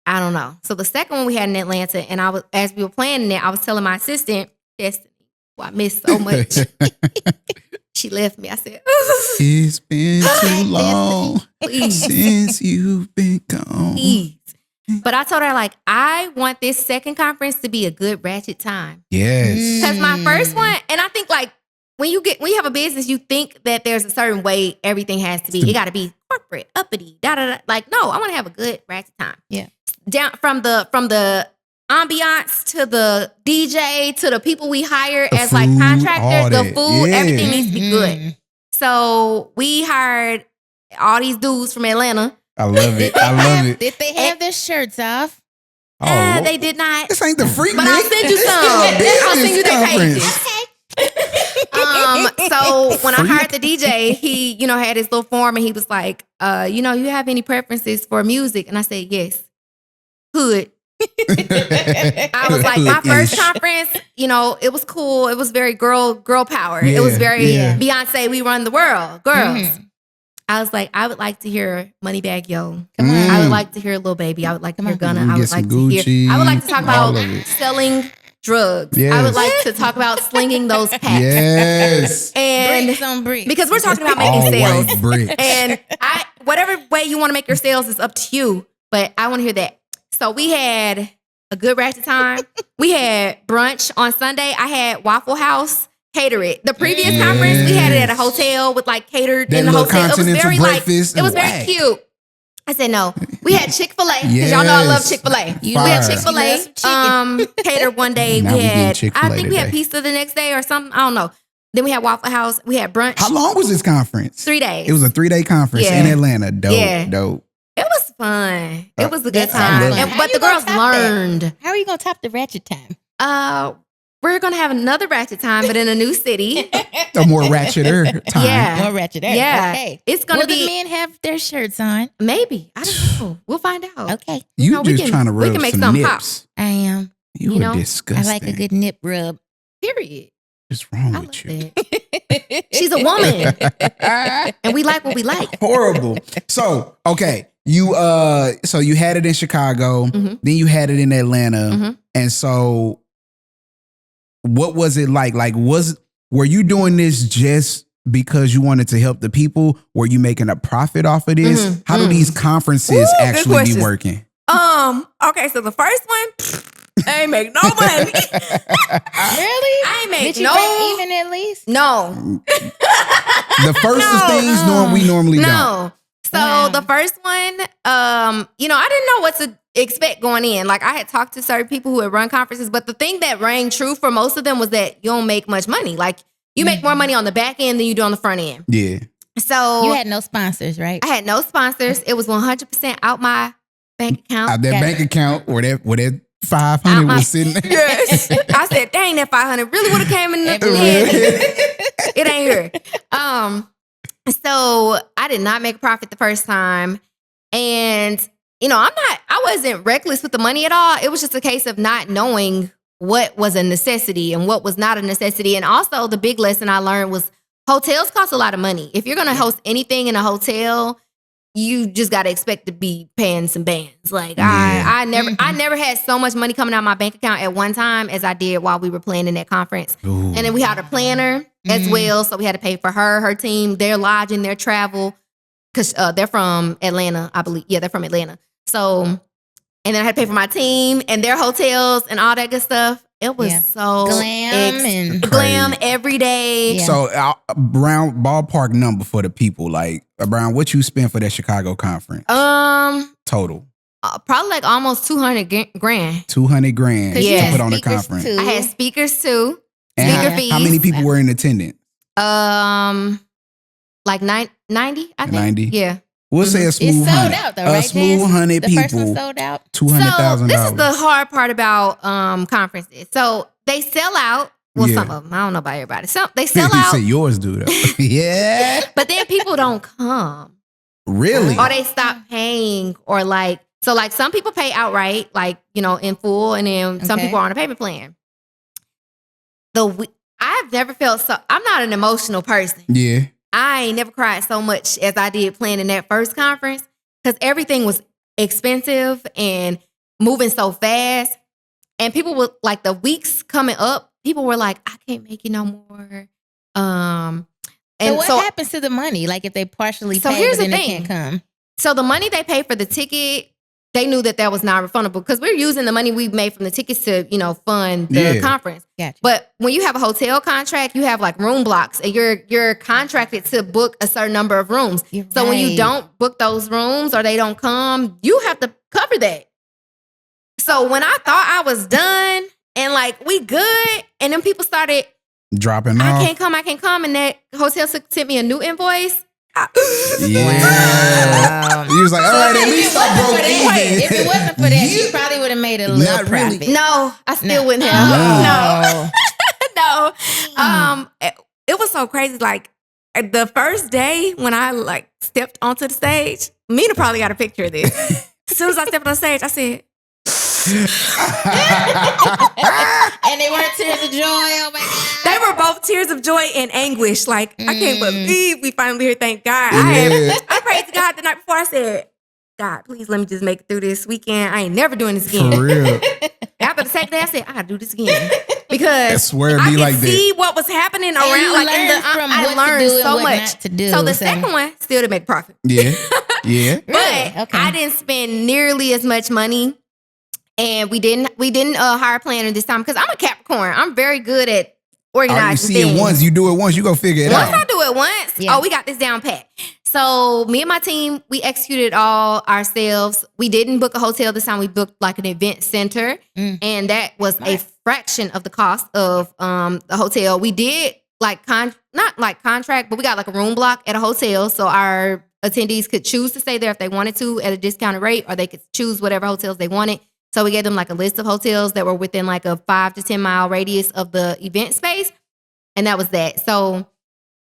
Speaker 1: I don't know. So the second one we had in Atlanta, and as we were planning it, I was telling my assistant, Destiny, who I miss so much. She left me. I said,
Speaker 2: It's been too long
Speaker 1: please,
Speaker 2: since you've been gone.
Speaker 1: please. But I told her, like, I want this second conference to be a good ratchet time.
Speaker 2: Yes.
Speaker 1: Because my first one, and I think like when you have a business, you think that there's a certain way everything has to be. It got to be corporate, uppity, da da da. Like, no, I want to have a good ratchet time.
Speaker 3: Yeah.
Speaker 1: Down from the ambiance to the DJ to the people we hire
Speaker 2: The
Speaker 1: as like
Speaker 2: food, all
Speaker 1: contractors, the
Speaker 2: that.
Speaker 1: food,
Speaker 2: Yeah.
Speaker 1: everything needs to be good.
Speaker 3: Mhm.
Speaker 1: So we hired all these dudes from Atlanta.
Speaker 2: I love it. I love it.
Speaker 3: Did they have their shirts off?
Speaker 2: Oh,
Speaker 1: They did not.
Speaker 2: this ain't the freak.
Speaker 1: But I'll
Speaker 2: Nick.
Speaker 1: send you
Speaker 2: This
Speaker 1: some.
Speaker 2: is a
Speaker 1: I'll send you their
Speaker 2: business
Speaker 1: pages. So when I hired the DJ, he, had his little form and he was like, you have any preferences for music? And I said, yes. Hood. I was like, my first conference, it was cool. It was very girl power. It was very
Speaker 2: yeah.
Speaker 1: Beyonce, we run the world, girls.
Speaker 3: Mhm.
Speaker 1: I was like, I would like to hear Moneybag Yo.
Speaker 3: Come on.
Speaker 1: I would like to hear Lil Baby. I would like to hear Gunna.
Speaker 2: We
Speaker 1: I
Speaker 2: get
Speaker 1: would
Speaker 2: some
Speaker 1: like to
Speaker 2: Gucci,
Speaker 1: hear. I would like to talk
Speaker 2: all
Speaker 1: about
Speaker 2: of it.
Speaker 1: selling drugs.
Speaker 2: Yes.
Speaker 1: I would like to talk about slinging those packs.
Speaker 2: Yes.
Speaker 1: And
Speaker 3: Bricks on bricks.
Speaker 1: because we're talking about
Speaker 2: All
Speaker 1: making sales.
Speaker 2: white bricks.
Speaker 1: And whatever way you want to make your sales is up to you. But I want to hear that. So we had a good ratchet time. We had brunch on Sunday. I had Waffle House cater it. The previous
Speaker 2: Yes.
Speaker 1: conference, we had it at a hotel with like catered
Speaker 2: That
Speaker 1: in the
Speaker 2: little
Speaker 1: hotel. It was
Speaker 2: continental
Speaker 1: very
Speaker 2: breakfast.
Speaker 1: it was very
Speaker 2: Whack.
Speaker 1: cute. I said no. We had Chick-fil-A because y'all know I love
Speaker 2: Yes.
Speaker 1: Chick-fil-A.
Speaker 3: You
Speaker 1: We had
Speaker 2: Fire.
Speaker 1: Chick-fil-A
Speaker 3: You love some
Speaker 1: catered one day.
Speaker 2: Now we getting
Speaker 1: I
Speaker 2: Chick-fil-A
Speaker 1: think we had
Speaker 2: today.
Speaker 1: pizza the next day or something. I don't know. Then we had Waffle House. We had brunch.
Speaker 2: How long was this conference?
Speaker 1: 3 days.
Speaker 2: It was a 3-day conference
Speaker 1: Yeah.
Speaker 2: in Atlanta. Dope.
Speaker 1: Yeah.
Speaker 2: Dope.
Speaker 1: It was fun. It was a good
Speaker 3: That
Speaker 1: time.
Speaker 3: sounds
Speaker 2: fun.
Speaker 3: How
Speaker 1: But
Speaker 3: you
Speaker 1: the
Speaker 3: gonna
Speaker 1: girls
Speaker 3: top that?
Speaker 1: learned.
Speaker 3: How are you gonna top the ratchet time?
Speaker 1: We're gonna have another ratchet time, but in a new city.
Speaker 2: A more ratcheter time.
Speaker 1: Yeah.
Speaker 3: More ratchet.
Speaker 1: Yeah.
Speaker 3: Okay.
Speaker 1: It's gonna
Speaker 3: Will
Speaker 1: be
Speaker 3: the men have their shirts on?
Speaker 1: maybe. I don't know. We'll find out.
Speaker 3: Okay.
Speaker 2: You
Speaker 1: No, we
Speaker 2: just
Speaker 1: can-
Speaker 2: trying to
Speaker 1: we
Speaker 2: rub
Speaker 1: can make
Speaker 2: some
Speaker 1: something pop.
Speaker 2: nips.
Speaker 3: I am.
Speaker 2: You
Speaker 1: You
Speaker 2: are
Speaker 1: know, I
Speaker 2: disgusting.
Speaker 3: I like a good nip rub.
Speaker 1: Period.
Speaker 2: What's wrong
Speaker 1: I
Speaker 2: with
Speaker 1: love
Speaker 2: you?
Speaker 1: that. She's a woman, and we like what we like.
Speaker 2: Horrible. So, okay. You had it in Chicago,
Speaker 1: Mhm.
Speaker 2: then you had it in Atlanta.
Speaker 1: Mhm.
Speaker 2: And so what was it like? Like, were you doing this just because you wanted to help the people? Were you making a profit off of this?
Speaker 1: Mhm.
Speaker 2: How do these conferences
Speaker 1: Ooh, good
Speaker 2: actually be
Speaker 1: questions.
Speaker 2: working?
Speaker 1: Okay, so the first one, I ain't make no money.
Speaker 3: Really?
Speaker 1: I ain't make
Speaker 3: Did you
Speaker 1: no.
Speaker 3: break even at least?
Speaker 1: No.
Speaker 2: The first
Speaker 1: No.
Speaker 2: things we normally don't.
Speaker 1: No. So
Speaker 3: Wow.
Speaker 1: the first one, I didn't know what to expect going in. Like I had talked to certain people who had run conferences, but the thing that rang true for most of them was that you don't make much money. Like you make more money on the back end than you do on the front end.
Speaker 2: Yeah.
Speaker 1: So
Speaker 3: You had no sponsors, right?
Speaker 1: I had no sponsors. It was 100% out my bank account.
Speaker 2: Out that
Speaker 3: Got
Speaker 2: bank account where that 500 was sitting there.
Speaker 1: Yes. I said, dang, that 500 really would have came in the head. It ain't here. So I did not make a profit the first time. And, I wasn't reckless with the money at all. It was just a case of not knowing what was a necessity and what was not a necessity. And also the big lesson I learned was hotels cost a lot of money. If you're going to host anything in a hotel, you just got to expect to be paying some bands. Like I never had so much money coming out of my bank account at one time as I did while we were planning that conference.
Speaker 2: Ooh.
Speaker 1: And then we had a planner as well. So we had to pay for her team, their lodging, their travel. Cause they're from Atlanta, I believe. Yeah, they're from Atlanta. So, and then I had to pay for my team and their hotels and all that good stuff. It was so glam every day.
Speaker 2: Yeah. So around ballpark number for the people, like around what you spent for that Chicago conference? Total.
Speaker 1: Probably like almost 200 grand.
Speaker 2: 200 grand to put on the conference.
Speaker 3: Too.
Speaker 1: I had speakers too.
Speaker 2: And
Speaker 1: Speaker fees.
Speaker 2: How many people were in attendance?
Speaker 1: Like 90, I think.
Speaker 2: 90?
Speaker 1: Yeah.
Speaker 2: We'll say a smooth 100.
Speaker 3: It's sold out though, right?
Speaker 2: A smooth 100
Speaker 3: the
Speaker 2: people.
Speaker 3: first one sold out.
Speaker 2: $200,000.
Speaker 1: So this is the hard part about conferences. So they sell out. Well, some of them. I don't know about everybody. So they sell
Speaker 2: You
Speaker 1: out.
Speaker 2: say yours do though. Yeah.
Speaker 1: But then people don't come.
Speaker 2: Really?
Speaker 1: Or they stop paying or like some people pay outright, like, in full, and then some people are on a payment plan. I've never felt so, I'm not an emotional person.
Speaker 2: Yeah.
Speaker 1: I ain't never cried so much as I did planning that first conference because everything was expensive and moving so fast. And people were like, the weeks coming up, people were like, I can't make it no more. And
Speaker 3: so what happens to the money? Like if they partially pay,
Speaker 1: here's
Speaker 3: but then
Speaker 1: the
Speaker 3: they
Speaker 1: thing.
Speaker 3: can't come.
Speaker 1: So the money they pay for the ticket, they knew that was not refundable because we're using the money we made from the tickets to, fund the conference.
Speaker 3: Gotcha.
Speaker 1: But when you have a hotel contract, you have like room blocks and you're contracted to book a certain number of rooms. So when you don't book those rooms or they don't come, you have to cover that. So when I thought I was done and like we good, and then people started
Speaker 2: dropping off.
Speaker 1: I can't come. And that hotel sent me a new invoice.
Speaker 2: Yeah. You was like, all right, at least I broke even.
Speaker 3: If it wasn't for that, you probably would have made a little profit.
Speaker 1: Really. No, I still wouldn't have. No. It was so crazy. Like the first day when I like stepped onto the stage, Mina probably got a picture of this. As soon as I stepped on the stage, I said,
Speaker 3: and they weren't tears of joy. Oh my God.
Speaker 1: They were both tears of joy and anguish. Like, I can't believe we finally here. Thank God.
Speaker 2: Yeah.
Speaker 1: I prayed to God the night before. I said, God, please let me just make it through this weekend. I ain't never doing this again.
Speaker 2: For real.
Speaker 1: After the second day, I said, I gotta do this again. Because
Speaker 2: I swear
Speaker 1: I
Speaker 2: could
Speaker 1: like see what was happening around. I learned so much. So the second one still to make profit.
Speaker 2: Yeah. Yeah.
Speaker 1: But I didn't spend nearly as much money. And we didn't hire a planner this time because I'm a Capricorn. I'm very good at organizing
Speaker 2: you see
Speaker 1: things.
Speaker 2: it once, you do it once, you go figure it out.
Speaker 1: Once I do it once, we got this down pat. So me and my team, we executed all ourselves. We didn't book a hotel this time. We booked like an event center. And that was a fraction of the cost of the hotel. We did like not like contract, but we got like a room block at a hotel. So our attendees could choose to stay there if they wanted to at a discounted rate, or they could choose whatever hotels they wanted. So we gave them like a list of hotels that were within like a 5 to 10 mile radius of the event space. And that was that. So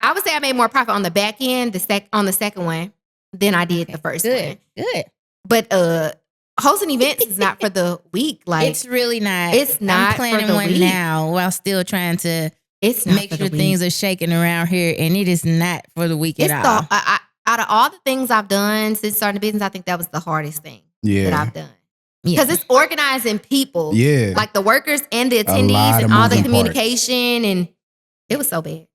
Speaker 1: I would say I made more profit on the back end, on the second one, than I did the first one. Good. But hosting events is not for the week. Like
Speaker 3: it's really not.
Speaker 1: It's not.
Speaker 3: I'm planning
Speaker 1: for the
Speaker 3: one
Speaker 1: week.
Speaker 3: now while still trying to make sure things are shaking around here, and it is not for the week at all.
Speaker 1: Out of all the things I've done since starting the business, I think that was the hardest thing that I've done. Because it's organizing people, like the workers and the attendees and all the communication, and it was so bad.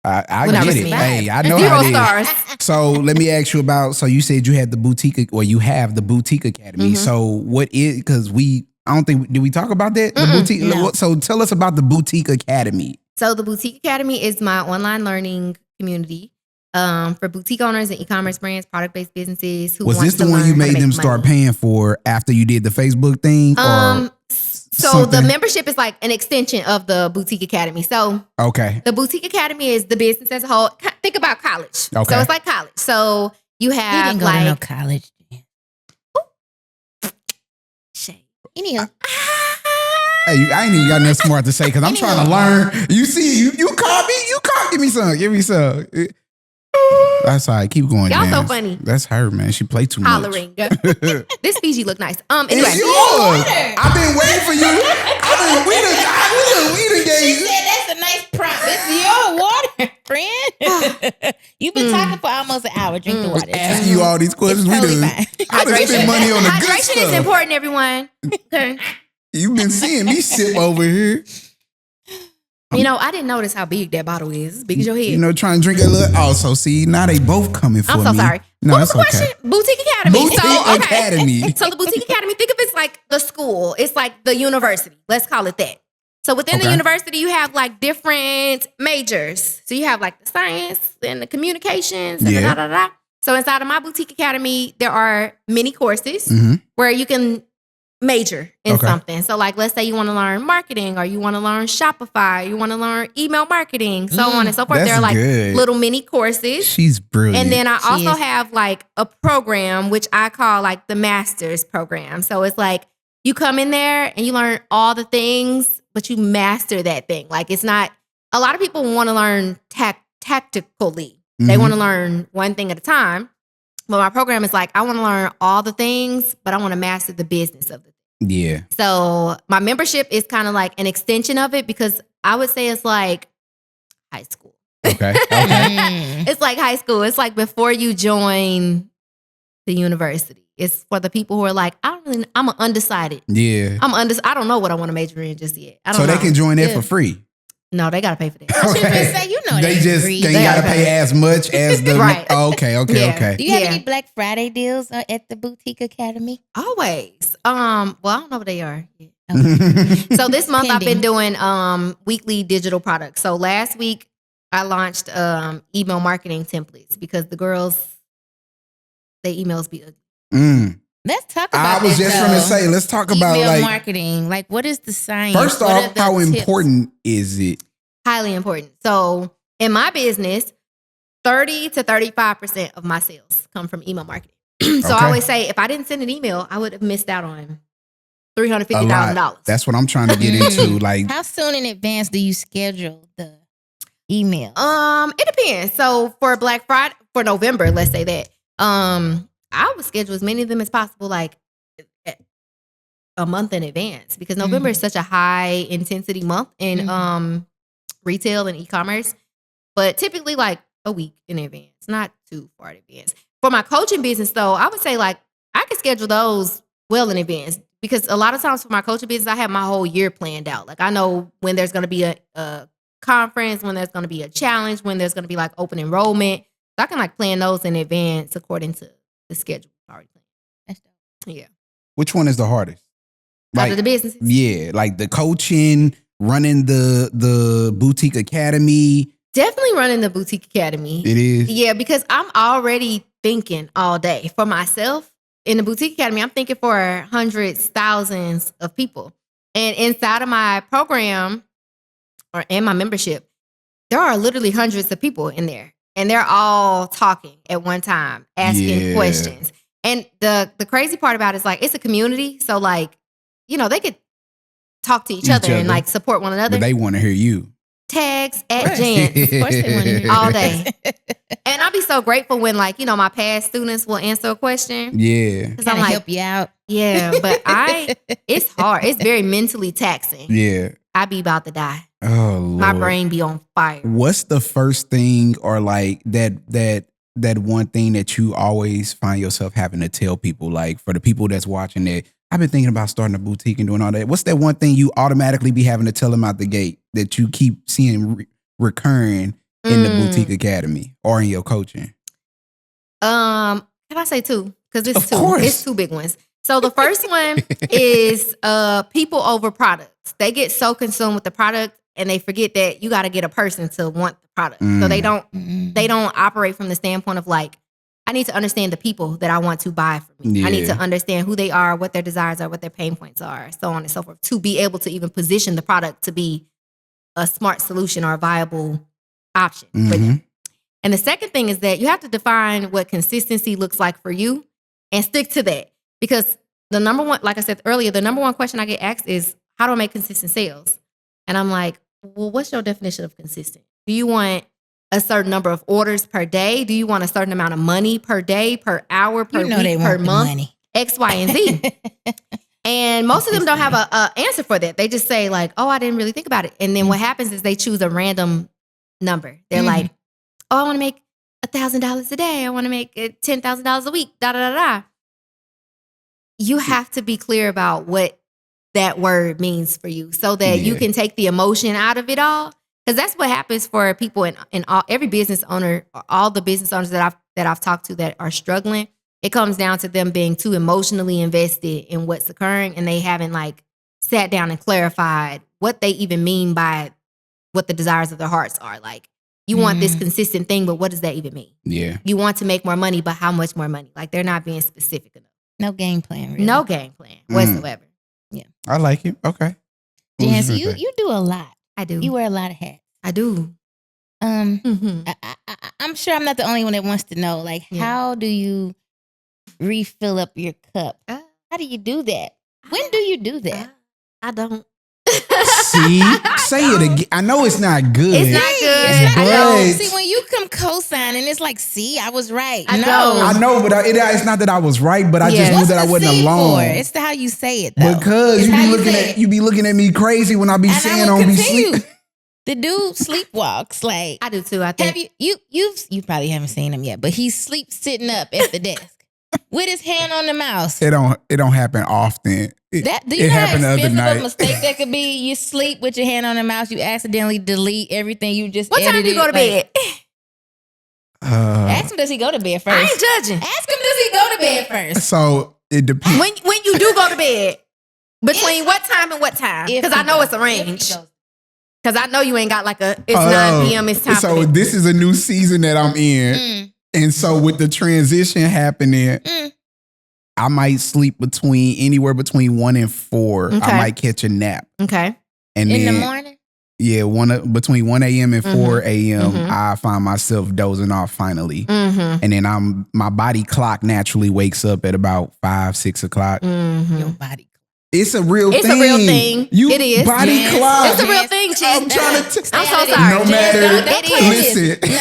Speaker 2: I get it. Hey, I know
Speaker 1: 0
Speaker 2: how it is.
Speaker 1: stars.
Speaker 2: So let me ask you about. So you said you had the boutique, or you have the boutique academy. So what is? Because I don't think did we talk about that? The boutique.
Speaker 3: No.
Speaker 2: So tell us about the boutique academy.
Speaker 1: So the boutique academy is my online learning community. For boutique owners and e-commerce brands, product-based businesses. Who
Speaker 2: Was this the one you made them start paying for after you did the Facebook thing?
Speaker 1: So the membership is like an extension of the boutique academy. So the boutique academy is the business as a whole. Think about college. Okay. So it's like college. So you have
Speaker 3: didn't go to no college.
Speaker 1: Shade.
Speaker 3: Anywho.
Speaker 2: Hey, I ain't even got nothing smart to say because I'm trying to learn. You see, you call me. Give me some. That's all right. Keep going,
Speaker 1: Y'all
Speaker 2: Jance.
Speaker 1: so funny.
Speaker 2: That's her, man. She play too
Speaker 1: Hollering. This Fiji look nice. Anyway.
Speaker 2: It's yours. I've been waiting for you. We done
Speaker 3: She
Speaker 2: gave.
Speaker 3: said that's a nice prompt. It's your water, friend. You've been talking for almost an hour. Drink the water. It's
Speaker 2: Asking
Speaker 3: fine.
Speaker 2: you all these questions.
Speaker 3: It's totally
Speaker 2: We done.
Speaker 3: fine.
Speaker 2: I done spent money on the good
Speaker 1: Hydration is
Speaker 2: stuff.
Speaker 1: important, everyone. Okay.
Speaker 2: You've been seeing me sip over here.
Speaker 1: You know, I didn't notice how big that bottle is. As big as your head.
Speaker 2: You know, trying to drink a little. Also, see, now they both coming for me.
Speaker 1: I'm so sorry.
Speaker 2: No,
Speaker 1: What was
Speaker 2: it's
Speaker 1: the
Speaker 2: okay.
Speaker 1: question? Boutique Academy.
Speaker 2: Boutique Academy.
Speaker 1: So the Boutique Academy, think of it as like the school. It's like the university. Let's call it that. So within the university, you have like different majors. So you have like the science and the communications and the da-da-da. So inside of my Boutique Academy, there are many courses where you can major in something. So like, let's say you want to learn marketing or you want to learn Shopify, you want to learn email marketing, so on and so forth.
Speaker 2: That's
Speaker 1: There are like
Speaker 2: good.
Speaker 1: little mini courses.
Speaker 2: She's brilliant.
Speaker 1: And then I
Speaker 3: She
Speaker 1: also
Speaker 3: is.
Speaker 1: have like a program, which I call like the master's program. So it's like you come in there and you learn all the things, but you master that thing. Like it's not, a lot of people want to learn tactically. They want to learn one thing at a time. But my program is like, I want to learn all the things, but I want to master the business of the thing.
Speaker 2: Yeah.
Speaker 1: So my membership is kind of like an extension of it because I would say it's like high school.
Speaker 2: Okay.
Speaker 1: It's like high school. It's like before you join the university. It's for the people who are like, I'm undecided.
Speaker 2: Yeah.
Speaker 1: I don't know what I want to major in just yet. I don't
Speaker 2: So
Speaker 1: know.
Speaker 2: they can join there for free.
Speaker 1: No, they got to pay for that.
Speaker 3: I was just gonna say, you know,
Speaker 2: They just
Speaker 3: free.
Speaker 2: ain't
Speaker 1: They
Speaker 2: got to
Speaker 1: gotta
Speaker 2: pay as much as the.
Speaker 1: Right.
Speaker 2: Oh, okay.
Speaker 1: Yeah.
Speaker 3: Do you have
Speaker 1: Yeah.
Speaker 3: any Black Friday deals at the Boutique Academy?
Speaker 1: Always. Well, I don't know what they are. So this month I've been doing weekly digital products. So last week I launched email marketing templates because the girls, their emails be ugly.
Speaker 3: Let's talk about
Speaker 2: I was
Speaker 3: that,
Speaker 2: just
Speaker 3: though.
Speaker 2: going to say, let's talk about
Speaker 3: Email
Speaker 2: like
Speaker 3: marketing. Like, what is the science?
Speaker 2: first
Speaker 3: What are
Speaker 2: off,
Speaker 3: the
Speaker 2: how
Speaker 3: tips?
Speaker 2: important is it?
Speaker 1: Highly important. So in my business, 30 to 35% of my sales come from email marketing. So I always say, if I didn't send an email, I would have missed out on $350,000.
Speaker 2: That's what I'm trying to get into. Like,
Speaker 3: How soon in advance do you schedule the email?
Speaker 1: It depends. So for Black Friday, for November, let's say that, I would schedule as many of them as possible, like a month in advance, because November is such a high intensity month in retail and e-commerce. But typically, like a week in advance, not too far in advance. For my coaching business, though, I would say like I could schedule those well in advance, because a lot of times for my coaching business, I have my whole year planned out. Like I know when there's going to be a conference, when there's going to be a challenge, when there's going to be like open enrollment. So I can like plan those in advance according to the schedule already planned.
Speaker 3: That's dope.
Speaker 1: Yeah.
Speaker 2: which one is the hardest?
Speaker 1: Out of the business.
Speaker 2: Yeah, like the coaching, running the Boutique Academy.
Speaker 1: Definitely running the Boutique Academy.
Speaker 2: It is.
Speaker 1: Yeah, because I'm already thinking all day for myself. In the Boutique Academy, I'm thinking for hundreds, thousands of people. And inside of my program or in my membership, there are literally hundreds of people in there. And they're all talking at one time, asking questions. And the crazy part about it is like, it's a community. So like, you know, they could talk to each other and like support one another.
Speaker 2: But they want to hear you.
Speaker 1: Tags at Jance.
Speaker 3: Of course they want to hear
Speaker 1: All day. And I'll be so grateful when like, you know, my past students will answer a question.
Speaker 2: Yeah.
Speaker 1: Because
Speaker 3: I'm
Speaker 1: I'm like,
Speaker 3: help you out.
Speaker 1: yeah, but it's hard. It's very mentally taxing.
Speaker 2: Yeah.
Speaker 1: I be about to die.
Speaker 2: Oh, Lord.
Speaker 1: My brain be on fire.
Speaker 2: What's the first thing or like that one thing that you always find yourself having to tell people? Like for the people that's watching that, I've been thinking about starting a boutique and doing all that. What's that one thing you automatically be having to tell them out the gate that you keep seeing recurring in the Boutique Academy or in your coaching?
Speaker 1: Can I say two? Because it's
Speaker 2: Of
Speaker 1: two.
Speaker 2: course.
Speaker 1: It's two big ones. So the first one is people over products. They get so consumed with the product and they forget that you got to get a person to want the product. So they don't operate from the standpoint of like, I need to understand the people that I want to buy from me. I need to understand who they are, what their desires are, what their pain points are, so on and so forth, to be able to even position the product to be a smart solution or a viable option for them. And the second thing is that you have to define what consistency looks like for you and stick to that. Because the number one, like I said earlier, the number one question I get asked is, how do I make consistent sales? And I'm like, well, what's your definition of consistent? Do you want a certain number of orders per day? Do you want a certain amount of money per day, per hour, per week, per month? Money. X, Y, and Z. And most of them don't have a answer for that. They just say like, oh, I didn't really think about it. And then what happens is they choose a random number. They're like, oh, I want to make $1,000 a day. I want to make $10,000 a week. Da, da, da, da. You have to be clear about what that word means for you so that you can take the emotion out of it all. Because that's what happens for people in every business owner, all the business owners that I've talked to that are struggling. It comes down to them being too emotionally invested in what's occurring, and they haven't like sat down and clarified what they even mean by what the desires of their hearts are. Like, you want this consistent thing, but what does that even mean? Yeah. You want to make more money, but how much more money? Like, they're not being specific enough.
Speaker 3: No game plan, really.
Speaker 1: No game plan whatsoever.
Speaker 3: Yeah.
Speaker 2: I like it. Okay.
Speaker 3: Jance, you do a lot.
Speaker 1: I do.
Speaker 3: You wear a lot of hats.
Speaker 1: I do.
Speaker 3: I'm sure I'm not the only one that wants to know, like, how do you refill up your cup? How do you do that? When do you do that?
Speaker 1: I don't.
Speaker 2: See, say it again. I know it's not good.
Speaker 1: It's not good.
Speaker 2: But
Speaker 3: see, when you come co-signing, it's like, see, I was right.
Speaker 2: I know, but it's not that I was right, but I just knew that I wasn't alone.
Speaker 3: It's how you say it, though.
Speaker 2: Because you be looking at me crazy when I be saying on be sleep.
Speaker 3: The dude sleepwalks. Like,
Speaker 1: I do too. I think.
Speaker 3: Have you probably haven't seen him yet, but he sleeps sitting up at the desk with his hand on the mouse.
Speaker 2: It don't happen often.
Speaker 3: Do you know how expensive a mistake that could be? You sleep with your hand on the mouse, you accidentally delete everything you just edited.
Speaker 1: What time do you go to bed?
Speaker 3: Ask him, does he go to bed first?
Speaker 1: I ain't judging.
Speaker 3: Ask him, does he go to bed first?
Speaker 2: So it depends.
Speaker 1: When you do go to bed, between what time and what time? Because I know it's a range. Because I know you ain't got like it's 9 p.m. It's time.
Speaker 2: So this is a new season that I'm in. And so with the transition happening, I might sleep anywhere between 1 and 4. Okay. I might catch a nap.
Speaker 1: Okay.
Speaker 3: And in the morning?
Speaker 2: Yeah, between 1 a.m. and 4 a.m., I find myself dozing off finally. And then my body clock naturally wakes up at about 5, 6 o'clock.
Speaker 3: Your body.
Speaker 2: It's a real thing.
Speaker 1: It's a real thing.
Speaker 2: It is. Body clock.
Speaker 1: It's a real thing, Chief.
Speaker 2: I'm so
Speaker 1: sorry.
Speaker 2: No matter.
Speaker 3: Listen. No,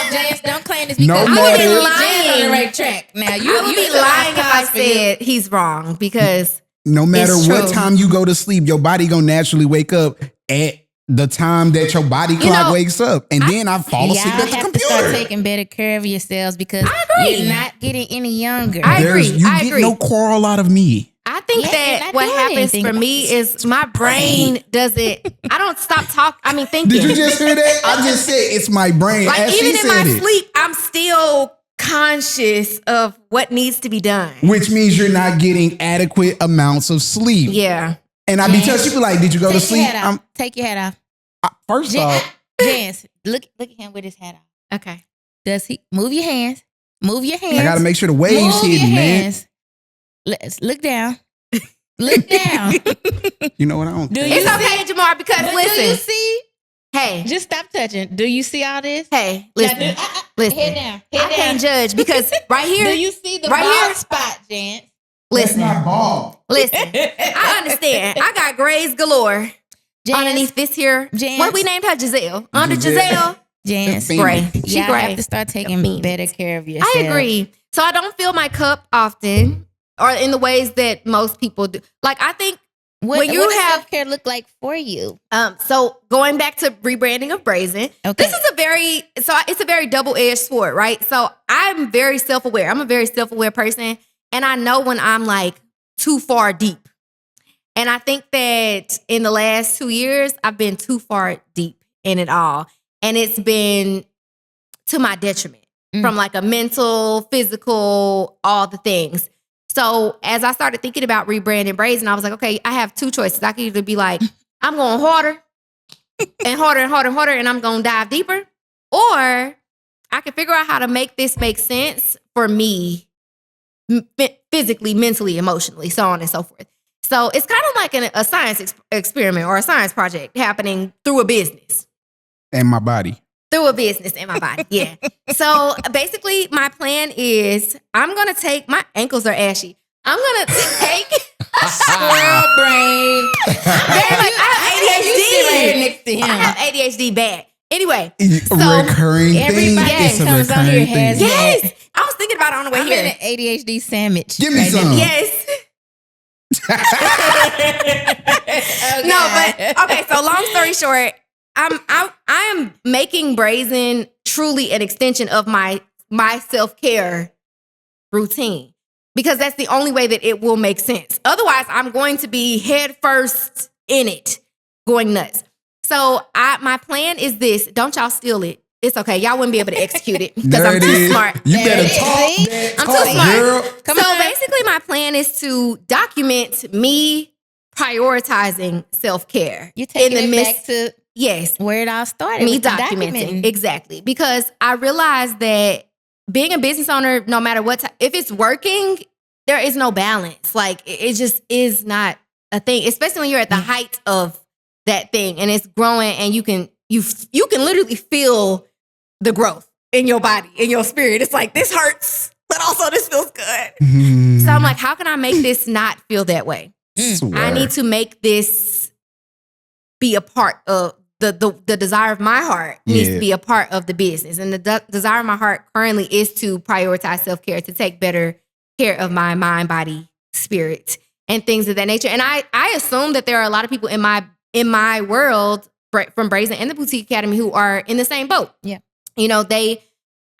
Speaker 3: Jance, don't claim this because
Speaker 2: I
Speaker 3: would be lying on the right track. Now,
Speaker 1: I would be lying if I said he's wrong because
Speaker 2: no matter what time you go to sleep, your body gonna naturally wake up at the time that your body clock wakes up. And then I fall asleep at the computer.
Speaker 3: To start taking better care of yourselves because you're not getting any younger.
Speaker 1: I agree.
Speaker 2: You get no quarrel out of me.
Speaker 1: I think that what happens for me is my brain doesn't. I don't stop thinking.
Speaker 2: Did you just hear that? I just said it's my brain.
Speaker 1: Like even in my sleep, I'm still conscious of what needs to be done.
Speaker 2: Which means you're not getting adequate amounts of sleep.
Speaker 1: Yeah.
Speaker 2: And I be telling people like, did you go to sleep?
Speaker 3: Take your hat off.
Speaker 2: First off,
Speaker 3: Jance, look at him with his hat off.
Speaker 1: Okay.
Speaker 3: Does he move your hands? Move your hands.
Speaker 2: I gotta make sure the wave's hidden, man.
Speaker 3: Let's look down. Look down.
Speaker 2: You know what? I don't.
Speaker 1: It's okay, Jamar, because listen.
Speaker 3: Do you see?
Speaker 1: Hey,
Speaker 3: just stop touching. Do you see all this?
Speaker 1: Hey, listen. Listen.
Speaker 3: Head down.
Speaker 1: I can't judge because right here.
Speaker 3: Do you see the bald spot, Jance?
Speaker 1: Listen.
Speaker 2: That's not bald.
Speaker 1: Listen. I understand. I got grays galore underneath this here.
Speaker 3: Jance.
Speaker 1: What we named her? Giselle. Under Giselle.
Speaker 3: Jance.
Speaker 1: Gray. She gray.
Speaker 3: Have to start taking better care of yourself.
Speaker 1: I agree. So I don't fill my cup often. Or in the ways that most people do. Like, I think
Speaker 3: what does self-care look like for you?
Speaker 1: So going back to rebranding of Brazen, this is it's a very double-edged sword, right? So I'm very self-aware. I'm a very self-aware person. And I know when I'm like too far deep. And I think that in the last 2 years, I've been too far deep in it all. And it's been to my detriment from like a mental, physical, all the things. So as I started thinking about rebranding Brazen, I was like, okay, I have 2 choices. I could either be like, I'm going harder and harder and harder and harder, and I'm going to dive deeper. Or I can figure out how to make this make sense for me physically, mentally, emotionally, so on and so forth. So it's kind of like a science experiment or a science project happening through a business.
Speaker 2: And my body.
Speaker 1: Through a business in my body, yeah. So basically, my plan is I'm going to take, my ankles are ashy. I'm going to take,
Speaker 2: Scrub
Speaker 3: brain.
Speaker 1: I have ADHD.
Speaker 3: Next to him.
Speaker 1: I have ADHD bad. Anyway, so
Speaker 2: recurring thing.
Speaker 3: everybody
Speaker 2: It's a
Speaker 3: comes on here
Speaker 2: recurring
Speaker 3: has
Speaker 2: thing.
Speaker 1: yes, I was thinking about it on the way
Speaker 3: I'm
Speaker 1: here.
Speaker 3: in an ADHD sandwich.
Speaker 2: Give me
Speaker 3: right
Speaker 2: some.
Speaker 3: now.
Speaker 1: Yes.
Speaker 3: Okay.
Speaker 1: No, but okay. So long story short, I am making Brazen truly an extension of my self-care routine because that's the only way that it will make sense. Otherwise, I'm going to be head first in it, going nuts. So my plan is this. Don't y'all steal it. It's okay. Y'all wouldn't be able to execute it because
Speaker 2: There
Speaker 1: I'm
Speaker 2: it
Speaker 1: too
Speaker 2: is.
Speaker 1: smart.
Speaker 2: You
Speaker 3: There
Speaker 2: better
Speaker 3: it is.
Speaker 2: talk
Speaker 3: See?
Speaker 2: that
Speaker 1: I'm
Speaker 2: talk,
Speaker 1: too smart.
Speaker 2: girl.
Speaker 1: So basically, my plan is to document me prioritizing self-care.
Speaker 3: You're taking
Speaker 1: in the
Speaker 3: it
Speaker 1: midst.
Speaker 3: back to
Speaker 1: Yes,
Speaker 3: where it all started.
Speaker 1: me
Speaker 3: with the
Speaker 1: documenting. Exactly. Because I realized that being a business owner, no matter what, if it's working, there is no balance. Like it just is not a thing, especially when you're at the height of that thing and it's growing and you can literally feel the growth in your body, in your spirit. It's like, this hurts, but also this feels good. So I'm like, how can I make this not feel that way? I need to make this be a part of the desire of my heart needs to be a part of the business. And the desire of my heart currently is to prioritize self-care, to take better care of my mind, body, spirit, and things of that nature. And I assume that there are a lot of people in my world from Brazen and the Boutique Academy who are in the same boat.
Speaker 3: Yeah.
Speaker 1: You know,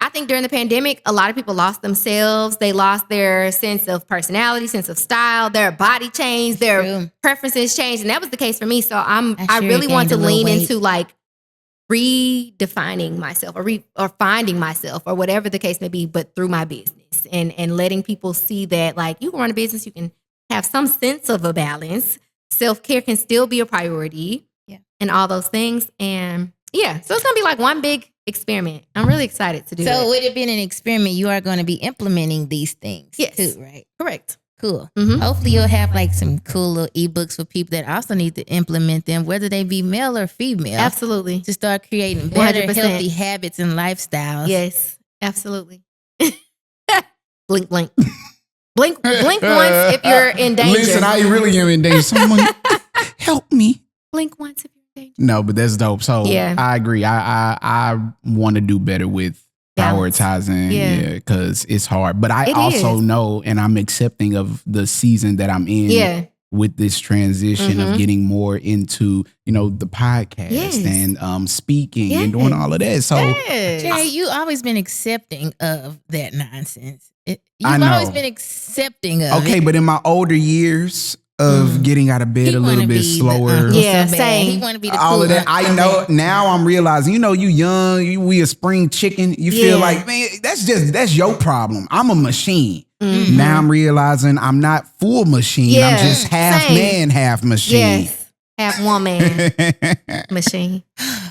Speaker 1: I think during the pandemic, a lot of people lost themselves. They lost their sense of personality, sense of style, their body changed, their
Speaker 3: True.
Speaker 1: preferences changed. And that was the case for me. So I
Speaker 3: sure
Speaker 1: really
Speaker 3: you
Speaker 1: want to
Speaker 3: gained a little
Speaker 1: lean
Speaker 3: weight.
Speaker 1: into like redefining myself or finding myself or whatever the case may be, but through my business and letting people see that like you can run a business, you can have some sense of a balance. Self-care can still be a priority and all those things. And yeah, so it's going to be like one big experiment. I'm really excited to do it.
Speaker 3: So with it being an experiment, you are going to be implementing these things too, right?
Speaker 1: Correct.
Speaker 3: Cool.
Speaker 1: Mhm.
Speaker 3: Hopefully you'll have like some cool little ebooks for people that also need to implement them, whether they be male or female.
Speaker 1: Absolutely.
Speaker 3: To start creating better,
Speaker 1: 100%.
Speaker 3: healthy habits and lifestyles.
Speaker 1: Yes, absolutely. Blink, blink. Blink once if you're in danger.
Speaker 2: Listen, I really am in danger. Someone help me.
Speaker 1: Blink once if you're in danger.
Speaker 2: No, but that's dope. So
Speaker 1: Yeah.
Speaker 2: I agree. I want to do better with
Speaker 1: Balance.
Speaker 2: prioritizing.
Speaker 1: Yeah.
Speaker 2: Because it's hard. But I
Speaker 1: It
Speaker 2: also
Speaker 1: is.
Speaker 2: know, and I'm accepting of the season that I'm in.
Speaker 1: Yeah.
Speaker 2: With this transition of
Speaker 1: Mhm.
Speaker 2: getting more into, the podcast
Speaker 1: Yes.
Speaker 2: and speaking and doing all of that. So
Speaker 1: Yes.
Speaker 3: Jerry, you always been accepting of that nonsense.
Speaker 2: I
Speaker 3: You've
Speaker 2: know.
Speaker 3: always been accepting of
Speaker 2: okay,
Speaker 3: it.
Speaker 2: but in my older years of getting out of bed
Speaker 3: He
Speaker 2: a little
Speaker 3: wanna
Speaker 2: bit
Speaker 3: be the
Speaker 2: slower.
Speaker 3: uncle
Speaker 1: Yeah,
Speaker 3: so bad.
Speaker 1: same.
Speaker 3: He want to be the
Speaker 2: All
Speaker 3: cool
Speaker 2: of that. I
Speaker 3: uncle so
Speaker 2: know
Speaker 3: bad.
Speaker 2: now I'm realizing, you young, we a spring chicken. You feel
Speaker 1: Yeah.
Speaker 2: like, man, that's your problem. I'm a machine.
Speaker 1: Mhm.
Speaker 2: Now I'm realizing I'm not full machine.
Speaker 1: Yeah,
Speaker 2: I'm just half
Speaker 1: same.
Speaker 2: man, half machine.
Speaker 1: Yes. Half woman machine.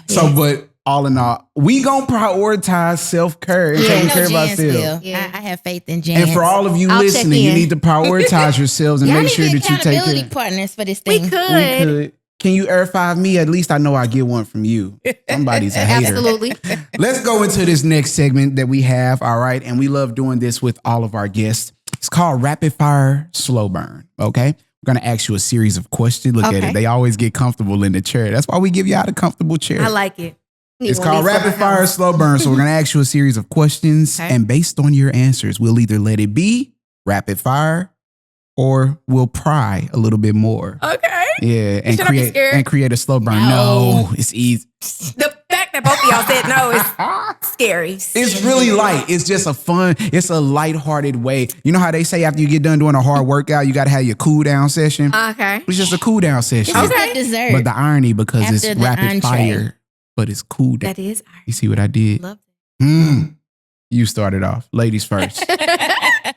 Speaker 2: So,
Speaker 1: Yes.
Speaker 2: but all in all, we gonna prioritize self-care and
Speaker 1: Yeah.
Speaker 2: taking
Speaker 3: I
Speaker 2: care
Speaker 3: know
Speaker 2: of
Speaker 3: Jance
Speaker 2: ourselves.
Speaker 3: will.
Speaker 1: Yeah.
Speaker 3: I have faith in Jance.
Speaker 2: And for all of you
Speaker 1: I'll check
Speaker 2: listening, you
Speaker 1: in.
Speaker 2: need to prioritize yourselves and
Speaker 3: Y'all
Speaker 2: make
Speaker 3: need
Speaker 2: sure
Speaker 3: to be
Speaker 2: that you take
Speaker 3: accountability
Speaker 2: care.
Speaker 3: partners for this
Speaker 1: We
Speaker 3: thing.
Speaker 1: could.
Speaker 2: We could. Can you air 5 me? At least I know I get one from you. Somebody's a hater.
Speaker 1: Absolutely.
Speaker 2: Let's go into this next segment that we have. All right. And we love doing this with all of our guests. It's called Rapid Fire Slow Burn. Okay. We're going to ask you a series of questions. Look at
Speaker 1: Okay.
Speaker 2: it. They always get comfortable in the chair. That's why we give you out a comfortable chair.
Speaker 1: I like it. Need
Speaker 2: It's
Speaker 1: one of
Speaker 2: called
Speaker 1: these for
Speaker 2: Rapid
Speaker 1: my
Speaker 2: Fire
Speaker 1: house.
Speaker 2: Slow Burn. So we're going to ask you a series of questions.
Speaker 1: Okay.
Speaker 2: And based on your answers, we'll either let it be rapid fire or we'll pry a little bit more.
Speaker 1: Okay.
Speaker 2: Yeah. And
Speaker 1: Should I be scared?
Speaker 2: create a slow burn.
Speaker 3: No.
Speaker 2: No, it's easy.
Speaker 1: The fact that both of y'all said no is scary.
Speaker 2: It's really light. It's just it's a lighthearted way. You know how they say after you get done doing a hard workout, you got to have your cool down session?
Speaker 1: Okay.
Speaker 2: It's just a cool down session.
Speaker 3: This is
Speaker 1: Okay.
Speaker 3: the dessert.
Speaker 2: But the irony, because
Speaker 3: After
Speaker 2: it's
Speaker 3: the
Speaker 2: rapid
Speaker 3: entree.
Speaker 2: fire, but it's cool down.
Speaker 1: That is
Speaker 2: You see what I did?
Speaker 1: love
Speaker 2: You started off. Ladies first.
Speaker 3: I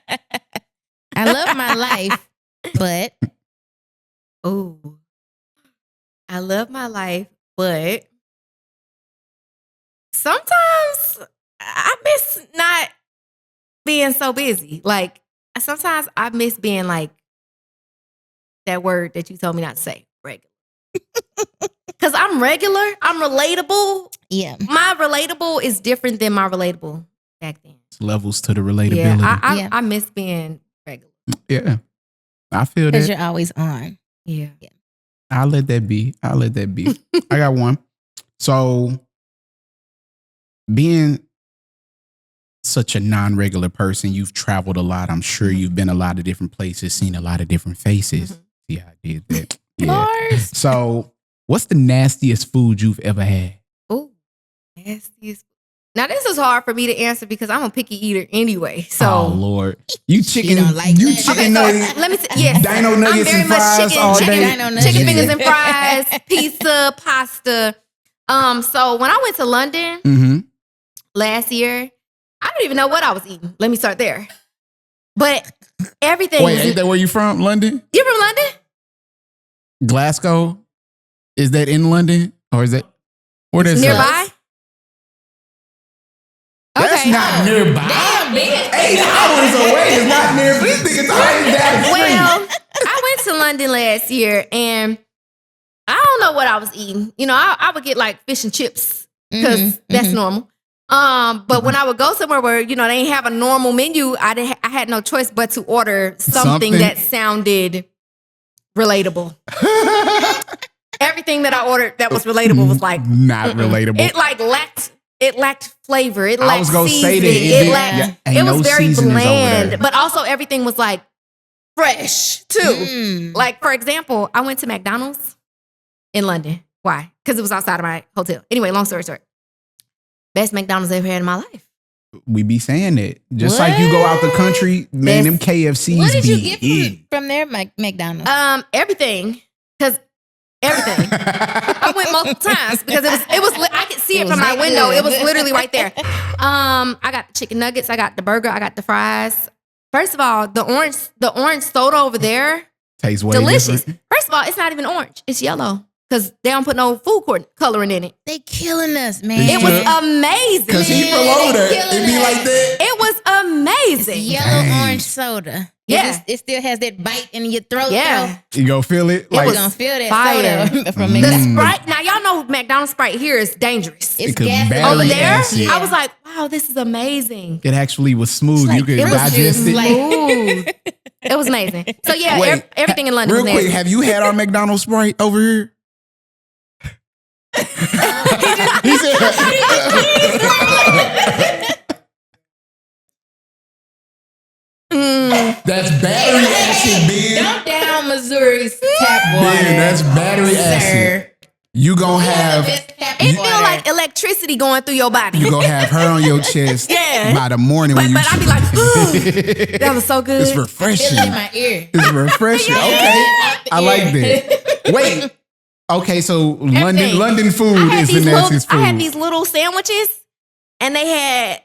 Speaker 3: love my life, but
Speaker 1: Oh. I love my life, but sometimes I miss not being so busy. Like sometimes I miss being like that word that you told me not to say, regular. Because I'm regular, I'm relatable.
Speaker 3: yeah.
Speaker 1: My relatable is different than my relatable back then.
Speaker 2: It's levels to the relatability.
Speaker 1: Yeah,
Speaker 3: Yeah.
Speaker 1: I miss being regular.
Speaker 2: Yeah. I feel
Speaker 3: Because
Speaker 2: that.
Speaker 3: you're always on.
Speaker 1: Yeah.
Speaker 2: I'll let that be. I got one. So, being such a non-regular person, you've traveled a lot. I'm sure you've been a lot of different places, seen a lot of different faces. See how I did that? Yeah. So, what's the nastiest food you've ever had?
Speaker 1: Oh, nastiest. Now this is hard for me to answer because I'm a picky eater anyway. So,
Speaker 2: oh Lord, you chicken,
Speaker 3: don't like
Speaker 2: you
Speaker 3: that.
Speaker 2: chicken nuggets.
Speaker 1: Let me say, yes.
Speaker 2: Dino nuggets
Speaker 1: I'm very
Speaker 2: and
Speaker 1: much
Speaker 2: fries all day.
Speaker 1: chicken fingers and fries, pizza, pasta. So when I went to London last year, I don't even know what I was eating. Let me start there. But everything.
Speaker 2: Wait, ain't that where you from? London?
Speaker 1: You from London?
Speaker 2: Glasgow? Is that in London or is that where is
Speaker 1: nearby?
Speaker 2: That's not nearby.
Speaker 3: Damn, bitch.
Speaker 2: 8 hours away is not nearby. You think it's always that free.
Speaker 1: Well, I went to London last year and I don't know what I was eating. You know, I would get like fish and chips because that's normal. But when I would go somewhere where, you know, they ain't have a normal menu, I had no choice but to order something that sounded relatable. Everything that I ordered that was relatable was like
Speaker 2: not relatable.
Speaker 1: It lacked flavor. It
Speaker 2: I
Speaker 1: lacked
Speaker 2: was gonna
Speaker 1: seasoning.
Speaker 2: say that
Speaker 1: It was very
Speaker 2: seasonings over there.
Speaker 1: bland. But also everything was like fresh too. Like for example, I went to McDonald's in London. Why? Because it was outside of my hotel. Anyway, long story short. Best McDonald's I ever had in my life.
Speaker 2: We be saying it. Just like you go out the country, man, them KFCs
Speaker 3: What did
Speaker 2: be
Speaker 3: you get from their McDonald's?
Speaker 1: Everything. Because everything. I went multiple times because it was I could see it from my window. It was literally right there. I got the chicken nuggets, I got the burger, I got the fries. First of all, the orange soda over there,
Speaker 2: tastes way
Speaker 1: delicious.
Speaker 2: different.
Speaker 1: First of all, it's not even orange. It's yellow. Because they don't put no food coloring in it.
Speaker 3: They killing us, man.
Speaker 1: It was amazing.
Speaker 2: Because he from over there, it be like that.
Speaker 1: It was amazing.
Speaker 3: It's yellow orange soda.
Speaker 1: Yeah.
Speaker 3: It still has that bite in your throat.
Speaker 1: Yeah.
Speaker 2: You gonna feel it?
Speaker 3: You're
Speaker 1: was
Speaker 3: gonna feel that
Speaker 1: fire.
Speaker 3: soda from
Speaker 1: The
Speaker 3: McDonald's.
Speaker 1: Sprite, now y'all know McDonald's Sprite here is dangerous.
Speaker 3: It's
Speaker 2: could
Speaker 3: gas
Speaker 2: barely
Speaker 1: Over there,
Speaker 2: acid.
Speaker 1: I was like, wow, this is amazing.
Speaker 2: It actually was smooth.
Speaker 3: Like,
Speaker 2: you could
Speaker 3: it was
Speaker 2: digest
Speaker 3: just
Speaker 2: it.
Speaker 3: like-
Speaker 1: Ooh. It was amazing. So yeah,
Speaker 2: Wait,
Speaker 1: everything in London
Speaker 2: real
Speaker 1: was
Speaker 2: quick,
Speaker 1: nasty.
Speaker 2: have you had our McDonald's Sprite over here? He said, that's battery acid, Ben.
Speaker 3: Dump down Missouri's tap water.
Speaker 2: Ben, that's battery acid. You gonna have
Speaker 1: It feel like electricity going through your body.
Speaker 2: you gonna have her on your chest
Speaker 1: Yeah.
Speaker 2: by the morning when you
Speaker 1: But I'd be like, ooh, that was so good.
Speaker 2: it's refreshing.
Speaker 3: in my ear.
Speaker 2: It's refreshing. Okay. I like that. Wait. Okay, so
Speaker 1: Everything.
Speaker 2: London food
Speaker 1: I had
Speaker 2: is the
Speaker 1: these little-
Speaker 2: nastiest food.
Speaker 1: I had these little sandwiches, and they had.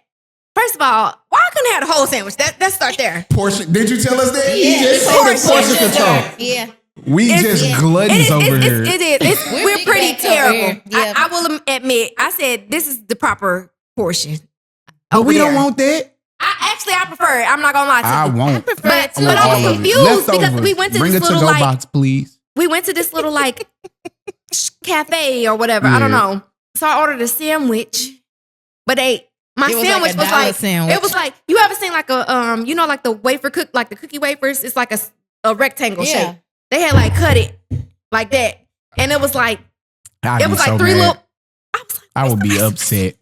Speaker 1: First of all, why I couldn't have the whole sandwich? Let's start there.
Speaker 2: Portion. Did you tell us that?
Speaker 3: Yeah,
Speaker 2: He just said the portion control.
Speaker 3: Yeah.
Speaker 2: We just gluttons over here.
Speaker 1: It is. We're
Speaker 3: big
Speaker 1: pretty
Speaker 3: bags over
Speaker 1: terrible.
Speaker 3: here. Yeah.
Speaker 1: I will admit. I said this is the proper portion.
Speaker 2: But
Speaker 1: over
Speaker 2: we
Speaker 1: there.
Speaker 2: don't want that.
Speaker 1: I prefer it. I'm not gonna lie to
Speaker 2: I
Speaker 1: you.
Speaker 2: won't.
Speaker 1: But
Speaker 2: I want
Speaker 1: I was
Speaker 2: all of it.
Speaker 1: confused because
Speaker 2: Leftovers.
Speaker 1: we went to
Speaker 2: Bring
Speaker 1: this
Speaker 2: a
Speaker 1: little
Speaker 2: to-go
Speaker 1: like
Speaker 2: box, please.
Speaker 1: we went to this little like cafe or whatever. I don't
Speaker 2: Yeah.
Speaker 1: know. So I ordered a sandwich, but my
Speaker 3: It was
Speaker 1: sandwich
Speaker 3: like a
Speaker 1: was
Speaker 3: dollar
Speaker 1: like
Speaker 3: sandwich.
Speaker 1: it was like you ever seen like a you know like the wafer cook like the cookie wafers? It's like a rectangle
Speaker 3: Yeah.
Speaker 1: shape. They had like cut it like that, and it was like
Speaker 2: I'd
Speaker 1: it
Speaker 2: be
Speaker 1: was like
Speaker 2: so
Speaker 1: three
Speaker 2: mad.
Speaker 1: little. I was like,
Speaker 2: I would be upset.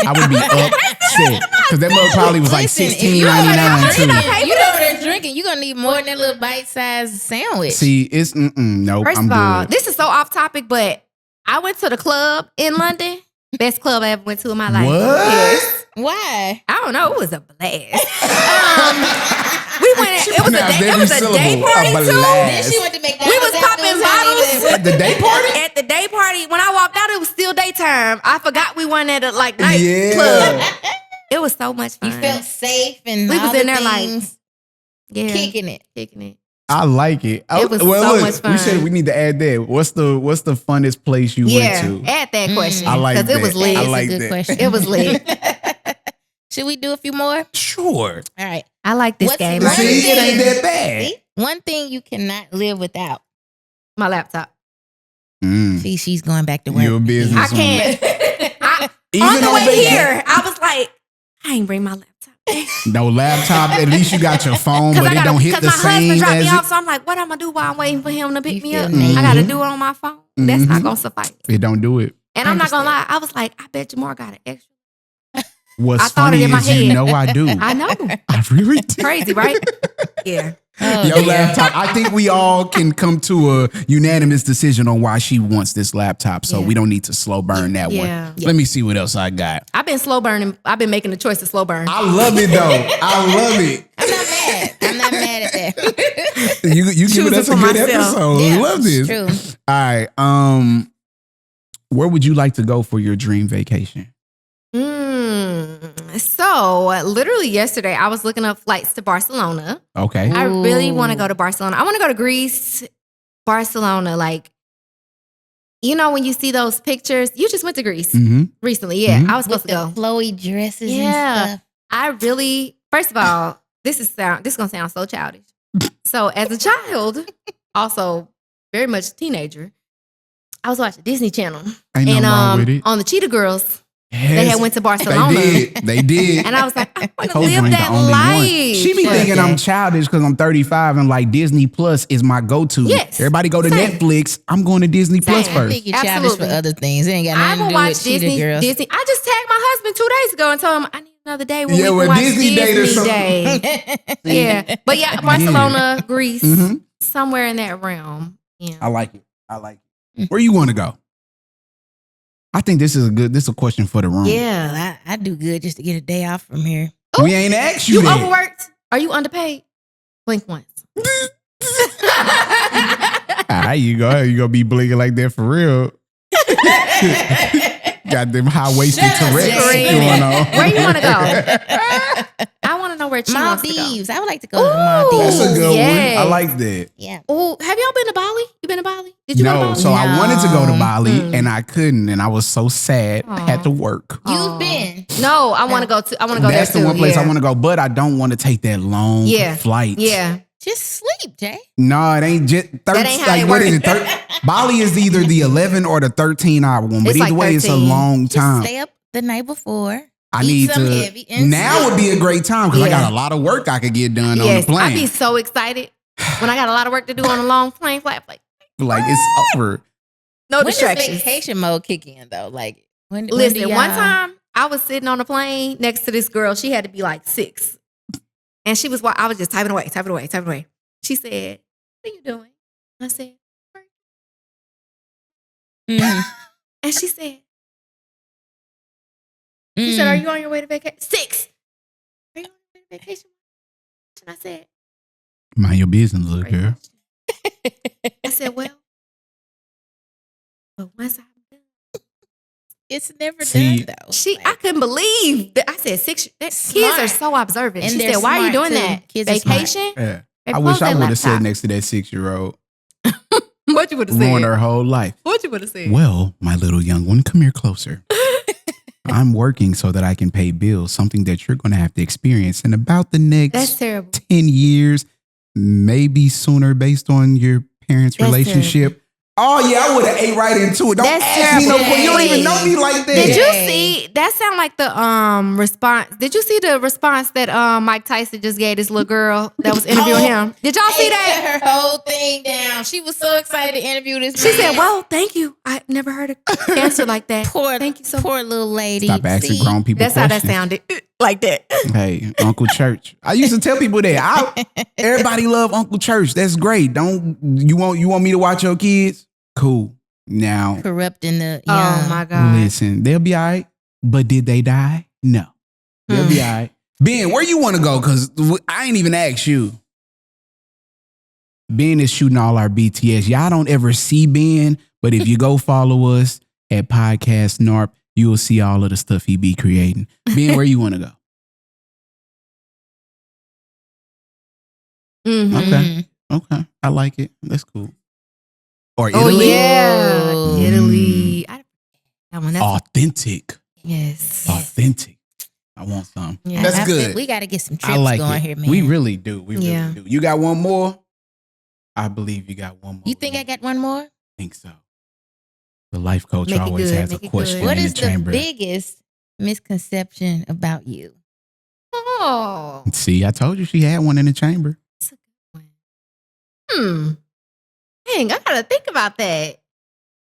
Speaker 2: I would be upset because that mug probably was like
Speaker 3: Listen, if
Speaker 2: $16.99
Speaker 3: you
Speaker 2: too.
Speaker 3: You over there drinking, you're gonna need more than that little bite-sized sandwich.
Speaker 2: See, it's nope.
Speaker 1: First
Speaker 2: I'm
Speaker 1: of all,
Speaker 2: good.
Speaker 1: this is so off topic, but I went to the club in London. Best club I ever went to in my life.
Speaker 2: What?
Speaker 1: Yes.
Speaker 3: Why?
Speaker 1: I don't know. It was a blast. We went. It was a
Speaker 2: pronounced
Speaker 1: day. It
Speaker 2: every
Speaker 1: was a day
Speaker 2: syllable,
Speaker 1: party
Speaker 2: a
Speaker 1: too.
Speaker 2: blast.
Speaker 3: Then she went to McDonald's.
Speaker 1: We was popping
Speaker 3: afterwards,
Speaker 1: bottles.
Speaker 2: At the day party?
Speaker 1: At the day party, when I walked out, it was still daytime. I forgot we went at a like night
Speaker 2: Yeah.
Speaker 1: club. It was so much fun.
Speaker 3: You felt safe and
Speaker 1: We
Speaker 3: all
Speaker 1: was
Speaker 3: the
Speaker 1: in there like
Speaker 3: things,
Speaker 1: yeah,
Speaker 3: kicking it.
Speaker 1: kicking it.
Speaker 2: I like it.
Speaker 1: It was so much fun.
Speaker 2: We said we need to add that. What's the funnest place you
Speaker 1: Yeah,
Speaker 2: went to?
Speaker 1: add that question.
Speaker 2: I like
Speaker 1: because it was
Speaker 2: that.
Speaker 1: lit.
Speaker 2: I
Speaker 3: That's
Speaker 2: like
Speaker 3: a good
Speaker 2: that.
Speaker 3: question.
Speaker 1: It was lit.
Speaker 3: Should we do a few more?
Speaker 2: Sure.
Speaker 3: All right.
Speaker 1: I like this
Speaker 3: What's
Speaker 1: game.
Speaker 3: one
Speaker 2: See, it ain't
Speaker 3: thing-
Speaker 2: that bad.
Speaker 3: See? One thing you cannot live without.
Speaker 1: My laptop.
Speaker 3: See, she's going back to work.
Speaker 2: You're a business.
Speaker 1: I can't.
Speaker 2: Even
Speaker 1: On the way
Speaker 2: vacation.
Speaker 1: here, I was like, I ain't bring my laptop.
Speaker 2: No laptop. At least you got your phone, but it don't hit the same
Speaker 1: my husband dropped
Speaker 2: as
Speaker 1: me
Speaker 2: it.
Speaker 1: off, so I'm like, what I'm gonna do while I'm waiting for him to pick me up?
Speaker 3: feel
Speaker 1: I gotta do it on my phone. That's not gonna suffice.
Speaker 2: It don't do it.
Speaker 1: And I'm not gonna lie, I was like, I bet Jamar got an extra.
Speaker 2: What's
Speaker 1: I thought it
Speaker 2: funny
Speaker 1: in my
Speaker 2: is you
Speaker 1: head.
Speaker 2: know I do.
Speaker 1: I know.
Speaker 2: I really do.
Speaker 1: Crazy, right? Yeah.
Speaker 3: Oh,
Speaker 2: Your
Speaker 3: dear.
Speaker 2: laptop. I think we all can come to a unanimous decision on why she wants this laptop. So
Speaker 1: Yeah.
Speaker 2: we don't need to slow burn that
Speaker 1: Yeah.
Speaker 2: one. Let me see what else I got.
Speaker 1: I've been slow burning. I've been making the choice to slow burn.
Speaker 2: I love it though. I love it.
Speaker 3: I'm not mad. I'm not mad at that.
Speaker 2: You giving
Speaker 1: Choosing
Speaker 2: us a
Speaker 1: for
Speaker 2: good
Speaker 1: myself.
Speaker 2: episode.
Speaker 3: Yeah,
Speaker 2: I love this.
Speaker 3: it's true.
Speaker 2: All right. Where would you like to go for your dream vacation?
Speaker 1: So literally yesterday, I was looking up flights to Barcelona.
Speaker 2: Okay.
Speaker 1: I really want to go to Barcelona. I want to go to Greece, Barcelona. Like, you know, when you see those pictures, you just went to Greece
Speaker 2: Mm-hmm.
Speaker 1: recently. Yeah,
Speaker 2: Mhm.
Speaker 1: I was supposed
Speaker 3: With
Speaker 1: to
Speaker 3: the
Speaker 1: go.
Speaker 3: flowy dresses
Speaker 1: Yeah.
Speaker 3: and stuff.
Speaker 1: I really, first of all, this is gonna sound so childish. So as a child, also very much teenager, I was watching Disney Channel,
Speaker 2: Ain't nothing
Speaker 1: and
Speaker 2: wrong with it.
Speaker 1: on the Cheetah Girls, they
Speaker 2: Yes,
Speaker 1: had went to Barcelona.
Speaker 2: They did.
Speaker 1: And I was like, I want to
Speaker 2: Told you
Speaker 1: live
Speaker 2: ain't the
Speaker 1: that
Speaker 2: only one.
Speaker 1: life.
Speaker 2: She be thinking I'm childish because I'm 35 and like Disney Plus is my go-to.
Speaker 1: Yes.
Speaker 2: Everybody go to
Speaker 1: Same.
Speaker 2: Netflix. I'm going to Disney Plus
Speaker 1: Same.
Speaker 3: I
Speaker 2: first.
Speaker 3: think you're childish for
Speaker 1: Absolutely.
Speaker 3: other things. It ain't got
Speaker 1: I
Speaker 3: nothing to
Speaker 1: will
Speaker 3: do
Speaker 1: watch
Speaker 3: with Cheetah
Speaker 1: Disney.
Speaker 3: Girls.
Speaker 1: Disney. I just tagged my husband 2 days ago and told him I need another day when
Speaker 2: Yeah,
Speaker 1: we can
Speaker 2: well,
Speaker 1: watch
Speaker 2: Disney Day or something.
Speaker 1: Day. Yeah, but yeah, Barcelona, Greece,
Speaker 2: Mhm.
Speaker 1: somewhere in that realm. Yeah.
Speaker 2: I like it. I like it. Where you want to go? I think this is a question for the room.
Speaker 1: Yeah.
Speaker 3: I do good just to get a day off from here.
Speaker 2: We ain't asked you
Speaker 1: You
Speaker 2: that.
Speaker 1: overworked? Are you underpaid? Blink once.
Speaker 2: Ah, you go. You gonna be blinking like that for real? Got them high-waisted
Speaker 3: Shut up,
Speaker 2: Tourette's
Speaker 3: Jay.
Speaker 2: going on.
Speaker 1: Where you want to go? I want to know where she wants to go.
Speaker 3: Maldives. I would like to go to the
Speaker 1: Ooh.
Speaker 3: Maldives.
Speaker 2: That's a good
Speaker 1: Yes.
Speaker 2: one. I like that.
Speaker 3: Yeah.
Speaker 1: Oh, have y'all been to Bali? You been to Bali? Did you go to
Speaker 2: No,
Speaker 1: Bali?
Speaker 2: so I wanted to go to
Speaker 3: No.
Speaker 2: Bali
Speaker 1: Mm.
Speaker 2: and I couldn't, and I was so sad. I had to work.
Speaker 3: You've been.
Speaker 1: No, I want to go to. I want to go
Speaker 2: That's
Speaker 1: there
Speaker 2: the
Speaker 1: too.
Speaker 2: one place
Speaker 1: yeah.
Speaker 2: I want to go, but I don't want to take that long
Speaker 1: Yeah.
Speaker 2: flight.
Speaker 1: Yeah.
Speaker 3: Just sleep, Jay.
Speaker 2: No, it ain't just
Speaker 1: That ain't how
Speaker 2: like
Speaker 1: it
Speaker 2: what is
Speaker 1: work.
Speaker 2: it? Bali is either the 11 or the 13-hour one, but
Speaker 1: It's
Speaker 2: either
Speaker 1: like
Speaker 2: way, it's a
Speaker 1: 13.
Speaker 2: long
Speaker 3: Just
Speaker 2: time.
Speaker 3: stay up the night before.
Speaker 2: I
Speaker 3: eat
Speaker 2: need
Speaker 3: some
Speaker 2: to.
Speaker 3: heavy and
Speaker 2: Now
Speaker 3: sleep.
Speaker 2: would be a great time because I
Speaker 1: Yeah.
Speaker 2: got a lot of work I could get done on
Speaker 1: Yes,
Speaker 2: the
Speaker 1: I'd be
Speaker 2: plane.
Speaker 1: so excited when I got a lot of work to do on a long plane flight. Like,
Speaker 2: Like it's over.
Speaker 1: no
Speaker 3: When does
Speaker 1: distractions.
Speaker 3: vacation mode kick in though? Like when?
Speaker 1: Listen,
Speaker 3: when do
Speaker 1: one
Speaker 3: y'all-
Speaker 1: time I was sitting on a plane next to this girl. She had to be like 6. And she was, I was just typing away. She said, what are you doing? I said, work.
Speaker 3: Mhm.
Speaker 1: And she said, are you on your way to vacation? 6. Are you on your way to vacation? And I said,
Speaker 2: Mind your business, little
Speaker 1: great
Speaker 2: girl.
Speaker 1: question. I said, well, but once I'm done.
Speaker 3: It's never
Speaker 2: See,
Speaker 3: done though.
Speaker 1: I couldn't believe that. I said 6. Kids
Speaker 3: Smart.
Speaker 1: are so observant.
Speaker 3: And
Speaker 1: She
Speaker 3: they're
Speaker 1: said, why are you
Speaker 3: smart,
Speaker 1: doing
Speaker 3: too.
Speaker 1: that?
Speaker 3: Kids are smart.
Speaker 1: Vacation?
Speaker 2: Yeah.
Speaker 1: Hey,
Speaker 2: I wish
Speaker 1: close
Speaker 2: I
Speaker 1: that
Speaker 2: would have sat
Speaker 1: laptop.
Speaker 2: next to that 6-year-old.
Speaker 1: What you would have
Speaker 2: Ruined
Speaker 1: said?
Speaker 2: her whole life.
Speaker 1: What you would have said?
Speaker 2: Well, my little young one, come here closer. I'm working so that I can pay bills, something that you're going to have to experience in about the
Speaker 1: That's
Speaker 2: next
Speaker 1: terrible.
Speaker 2: 10 years, maybe sooner based on your parents'
Speaker 1: That's
Speaker 2: relationship. Oh, yeah, I would have ate right into it. Don't
Speaker 1: That's
Speaker 2: ask me no
Speaker 1: terrible.
Speaker 2: question. You don't even know me like that.
Speaker 1: Did you
Speaker 3: Yay.
Speaker 1: see? That sound like the response. Did you see the response that Mike Tyson just gave this little girl that was interviewing him? Did y'all see that?
Speaker 3: Her whole thing down. She was so excited to interview this.
Speaker 1: She
Speaker 3: man.
Speaker 1: said, "Well, thank you. I never heard an answer like that.
Speaker 3: Poor,
Speaker 1: Thank you so much."
Speaker 3: poor little lady.
Speaker 2: Stop asking
Speaker 3: See?
Speaker 2: grown people
Speaker 1: That's how
Speaker 2: questions.
Speaker 1: that sounded. Like that.
Speaker 2: Hey, Uncle Church. I used to tell people that. Everybody love Uncle Church. That's great. You want me to watch your kids? Cool. Now,
Speaker 3: Corrupting the young.
Speaker 1: Oh my God.
Speaker 2: listen, they'll be all right. But did they die? No. They'll be all right. Ben, where you want to go? Because I ain't even asked you. Ben is shooting all our BTS. Y'all don't ever see Ben, but if you go follow us at Podcast NARP, you will see all of the stuff he be creating. Ben, where you want to go?
Speaker 1: Mhm.
Speaker 2: Okay. Okay. I like it. That's cool. Or
Speaker 1: Oh
Speaker 2: Italy.
Speaker 1: yeah,
Speaker 3: Ooh.
Speaker 1: Italy. That one. That's
Speaker 2: Authentic.
Speaker 1: yes.
Speaker 2: Authentic. I want some.
Speaker 1: Yeah.
Speaker 2: That's
Speaker 3: I
Speaker 2: good.
Speaker 3: think we got to get some
Speaker 2: I
Speaker 3: trips
Speaker 2: like
Speaker 3: going
Speaker 2: it.
Speaker 3: here, man.
Speaker 2: We really do. We
Speaker 1: Yeah.
Speaker 2: really do. You got one more? I believe you got one more.
Speaker 3: You think I got one more?
Speaker 2: I think so. The life coach
Speaker 1: Make it
Speaker 2: always
Speaker 1: good,
Speaker 2: has a
Speaker 1: make it
Speaker 2: question
Speaker 1: good.
Speaker 3: What
Speaker 2: in
Speaker 3: is
Speaker 2: the
Speaker 3: the
Speaker 2: chamber.
Speaker 3: biggest misconception about you?
Speaker 1: Oh.
Speaker 2: See, I told you she had one in the chamber.
Speaker 1: That's a good one. Dang, I gotta think about that.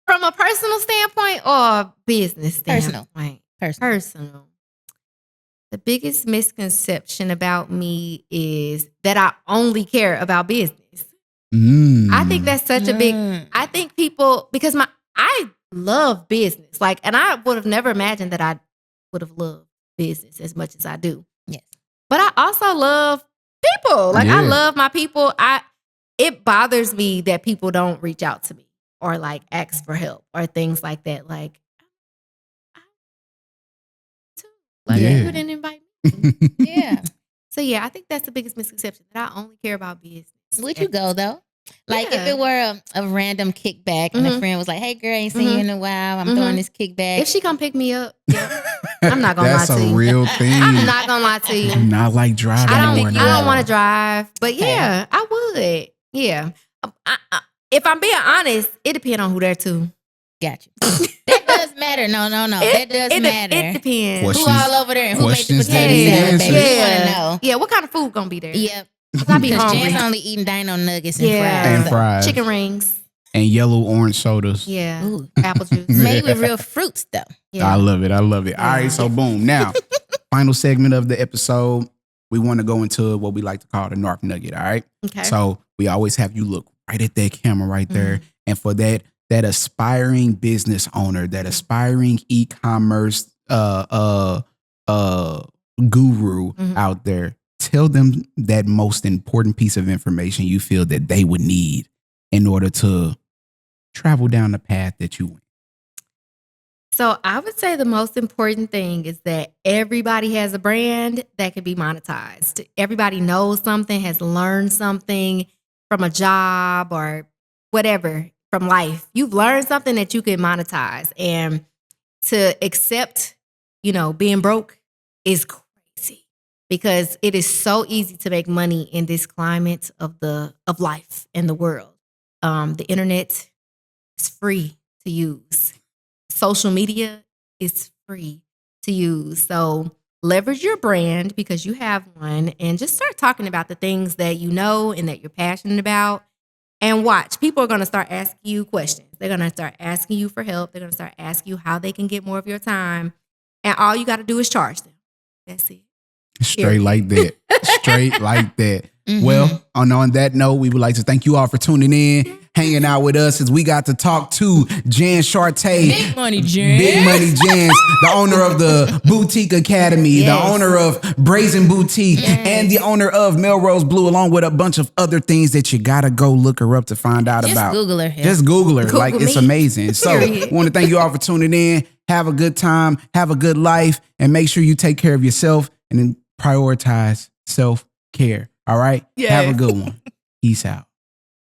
Speaker 1: From a personal standpoint or business standpoint? Personal. The biggest misconception about me is that I only care about business. I think that's such a big. I think people, because I love business, like, and I would have never imagined that I would have loved business as much as I do.
Speaker 3: Yes,
Speaker 1: but I also love people. Like, I love my people. It bothers me that people don't reach out to me or like ask for help or things like that. Like, you didn't invite me.
Speaker 3: Yeah.
Speaker 1: So yeah, I think that's the biggest misconception, that I only care about business.
Speaker 3: Would you go though? Like if it were a random kickback and a friend was like, "Hey girl, I ain't seen you in a while. I'm throwing this kickback."
Speaker 1: If she come pick me up, I'm not gonna lie to you.
Speaker 2: That's a real thing.
Speaker 1: I'm not gonna lie to you.
Speaker 2: Not like driving.
Speaker 1: I don't want to drive, but yeah, I would. Yeah. If I'm being honest, it depends on who there too.
Speaker 3: Gotcha. That does matter. No. That does matter.
Speaker 1: It depends.
Speaker 2: Questions,
Speaker 3: who all over there and who made the
Speaker 2: questions
Speaker 3: potato
Speaker 2: that he
Speaker 3: salad, baby?
Speaker 2: answers.
Speaker 3: We want to know.
Speaker 1: Yeah, what kind of food gonna be there?
Speaker 3: Yep.
Speaker 1: I be
Speaker 3: Because
Speaker 1: hungry.
Speaker 3: Jance only eating dino nuggets and
Speaker 2: And fries.
Speaker 1: Chicken rings.
Speaker 2: And yellow orange sodas.
Speaker 1: Yeah.
Speaker 3: Ooh.
Speaker 1: Apple juice.
Speaker 3: Made with real fruits though.
Speaker 1: Yeah.
Speaker 2: I love it. All right, so boom. Now, final segment of the episode, we want to go into what we like to call the NARP nugget, all right?
Speaker 1: Okay.
Speaker 2: So we always have you look right at that camera right there. And for that aspiring business owner, that aspiring e-commerce guru out there, tell them that most important piece of information you feel that they would need in order to travel down the path that you went.
Speaker 1: So I would say the most important thing is that everybody has a brand that can be monetized. Everybody knows something, has learned something from a job or whatever, from life. You've learned something that you can monetize. And to accept, being broke is crazy, because it is so easy to make money in this climate of life and the world. The internet is free to use. Social media is free to use. So leverage your brand, because you have one, and just start talking about the things that you know and that you're passionate about. And watch, people are going to start asking you questions. They're going to start asking you for help. They're going to start asking you how they can get more of your time. And all you got to do is charge them. That's it.
Speaker 2: Straight like that. Straight like that. Well, on that note, we would like to thank you all for tuning in, hanging out with us as we got to talk to Jance Chartae.
Speaker 3: Big Money Jance.
Speaker 2: Big Money Jance, the owner of the Boutique Academy, the owner of Brazen Boutique, and the owner of Melrose Blue, along with a bunch of other things that you got to go look her up to find out about.
Speaker 3: Google her.
Speaker 2: Just Google her.
Speaker 1: Google
Speaker 2: it's
Speaker 1: me.
Speaker 2: amazing. So we want to thank you all for tuning in. Have a good time. Have a good life. And make sure you take care of yourself and then prioritize self-care. All right?
Speaker 1: Yeah.
Speaker 2: Have a good one. Peace out.